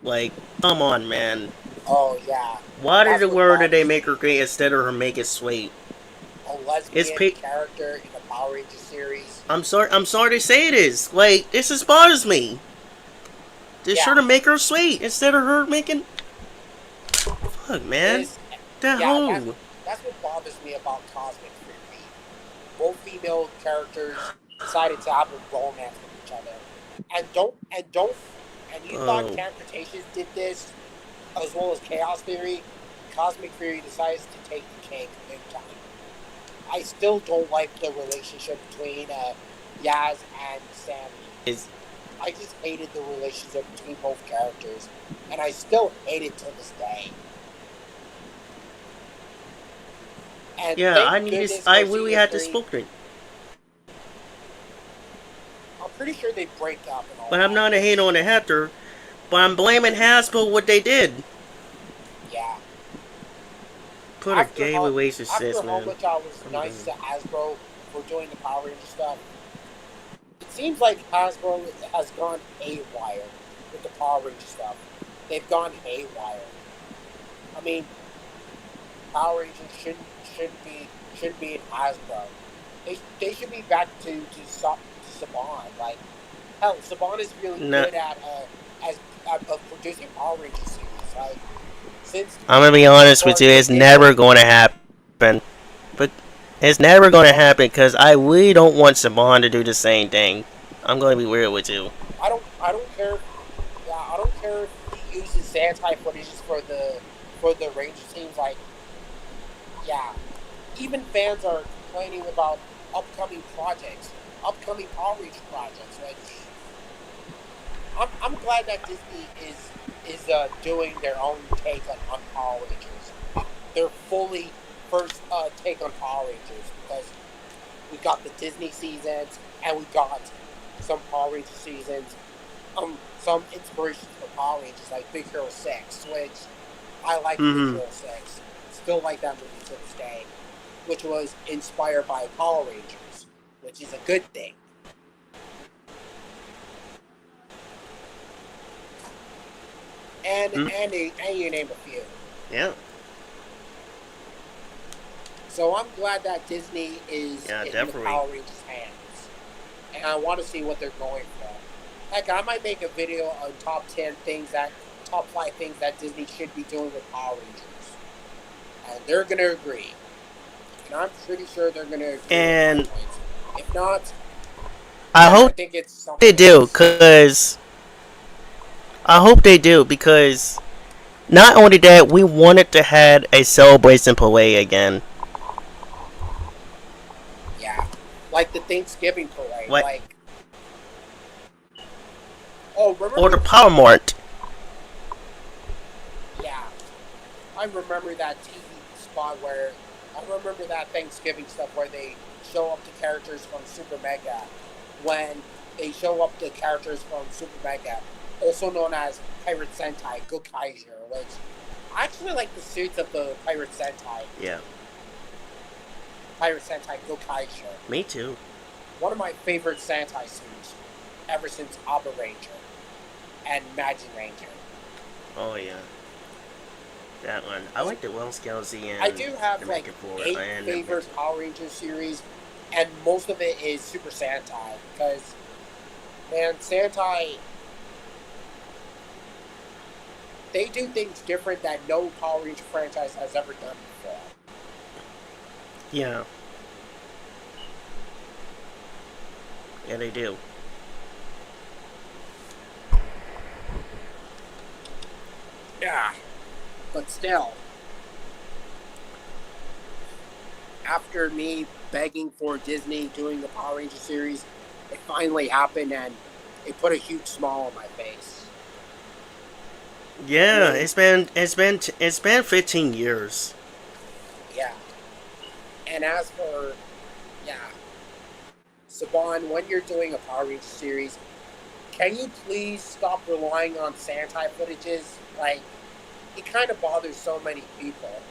Like, come on, man. Oh, yeah. Why did they make her gay instead of her make it sweet? A lesbian character in the Power Rangers series. I'm sorry to say this. Like, this just bothers me. They should have make her sweet instead of her making... Fuck, man. That's what bothers me about Cosmic Fury. Both female characters decided to have a romance with each other. And you thought Camp Cretaceous did this, as well as Chaos Theory. Cosmic Fury decides to take the cake big time. I still don't like the relationship between Yaz and Sammy. I just hated the relationship between both characters, and I still hate it to this day. And I really had to spoke it. I'm pretty sure they break up and all But I'm not a hate on the actor, but I'm blaming Hasbro what they did. Yeah. Put a gay relationship, man. After how much I was nice to Hasbro for doing the Power Ranger stuff, it seems like Hasbro has gone haywire with the Power Ranger stuff. They've gone haywire. I mean, Power Rangers shouldn't be in Hasbro. They should be back to Saban. Like, hell, Saban is really good at producing Power Ranger series. Like, I'm gonna be honest with you, it's never going to happen. But it's never going to happen because I really don't want Saban to do the same thing. I'm going to be real with you. I don't care. Yeah, I don't care if he uses Sentai footage for the Ranger teams. Like, yeah, even fans are complaining about upcoming Power Ranger projects. Which I'm glad that Disney is doing their own take on Power Rangers. Their fully first take on Power Rangers because we got the Disney seasons and we got some Power Ranger seasons. Some inspirations for Power Rangers like Big Hero 6, which I like Big Mm-hmm. Hero 6. Still like that movie to this day, which was inspired by Power Rangers, which is a good thing. And Mm. and you name a few. Yeah. So I'm glad that Disney is Yeah, in the definitely. Power Rangers' hands, and I want to see what they're going for. Heck, I might make a video on top 5 things that Disney should be doing with Power Rangers, and they're gonna agree, and I'm pretty sure they're gonna agree with my And points. If not, I then I hope think it's they something do, else. cause I hope they do, because not only that, we wanted to have a celebration parade again. Yeah, like the Thanksgiving parade, Like, like oh, or the remember? Power Mart. Yeah, I remember that TV spot where I remember that Thanksgiving stuff where they show up the characters from Super Mega when they show up the characters from Super Mega, also known as Pirate Sentai Gokaiger, which I actually like the suits of the Yeah, Pirate Sentai Gokaiger. me too. One of my favorite Sentai suits ever since Abba Ranger and Magin Ranger. Oh yeah, that one. I like the Well Scouts and I do have the like Make It Forward 8 and favorite Power Rangers series, and most of it is Super Sentai because, man, Sentai, they do things different that no Power Ranger franchise has ever done before. yeah, yeah, they do. Yeah, but still, after me begging for Disney doing the Power Ranger series, it finally happened, and it put a huge smile on my face. Yeah, Really, it's been 15 years. yeah. And as for, yeah, Saban, when you're doing a Power Ranger series, can you please stop relying on Sentai footages? Like, it kind of bothers so many people,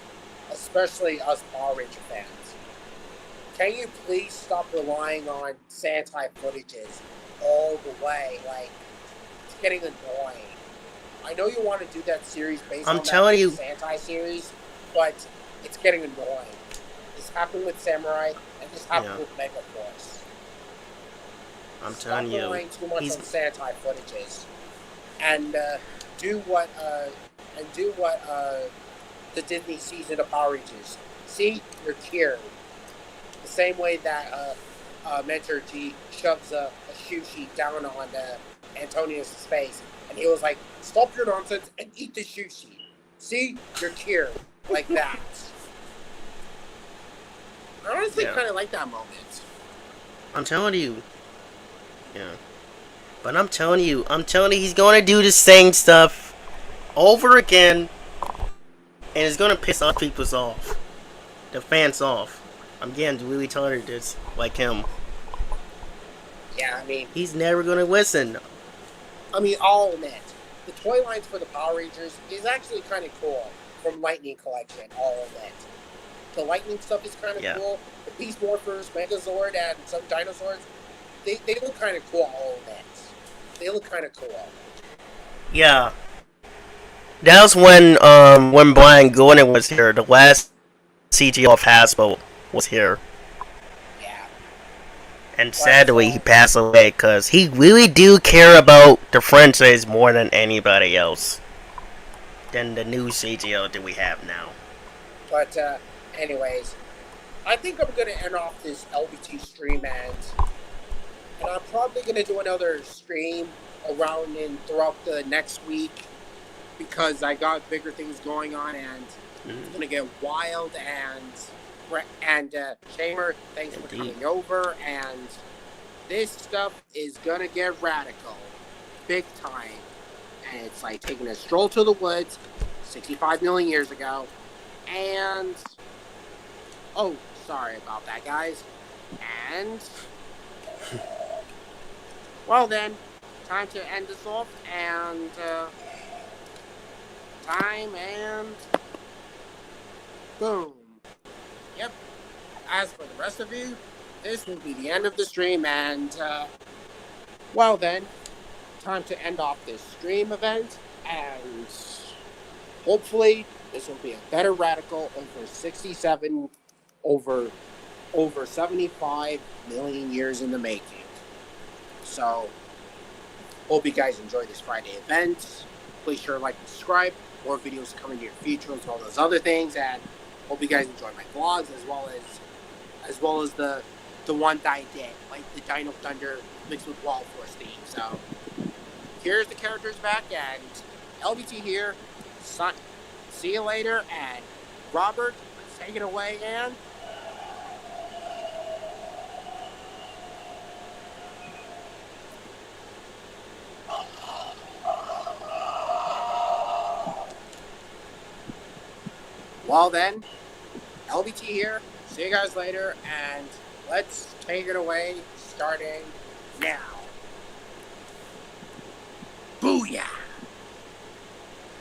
especially us Power Ranger fans. Can you please stop relying on Sentai footages all the way? Like, it's getting annoying. I know you want to do that series based I'm on that telling you, Sentai series, but it's getting annoying. This happened with Samurai, and this happened yeah, with Mega Force. I'm Stop telling you, relying too much he's on Sentai footages, and do what uh, do what the Disney season of Power Rangers. See, you're cured. The same way that Mentor G shoves a sushi down on Antonio's face, and he was like, "Stop your nonsense and eat the sushi." See, you're cured like that. I honestly yeah. kind of like that moment. I'm telling you, yeah. But I'm telling you, he's gonna do the same stuff over again, and it's gonna piss other people off, the fans off. I'm getting really tired of this, like him. Yeah, He's never gonna listen. I'll admit, the toy lines for the Power Rangers is actually kind of cool from Lightning Collection. I'll admit, the Lightning stuff is kind of Yeah, cool. The Beast Morphers, Megazord, and some dinosaurs, they look kind of cool. I'll admit, they look kind of cool. yeah. That was when Brian Gordon was here. The last CG of Hasbro was here, Yeah, and but sadly he passed away because he really do care about the franchise more than anybody else, than the new CGO that we have now. but anyways, I think I'm gonna end off this LBT stream, and I'm probably gonna do another stream around and throughout the next week because I got bigger things going on, and it's Mm, gonna get wild. And Shamer, thanks for indeed. coming over, and this stuff is gonna get radical. big time. And it's like taking a stroll to the woods 65 million years ago. And oh, sorry about that, guys. And well then, time to end this off and time and boom. Yep. As for the rest of you, this will be the end of the stream and well then, time to end off this stream event and hopefully this will be a better radical over 75 million years in the making. So, hope you guys enjoy this Friday event. Please sure like and subscribe. More videos coming in your future as well as other things. And hope you guys enjoy my vlogs as well as the one that I did, like the Dino Thunder mixed with Wall Force theme. So here's the characters back and LBT here. See you later and Robert, let's take it away and well then, LBT here. See you guys later, and let's take it away starting now.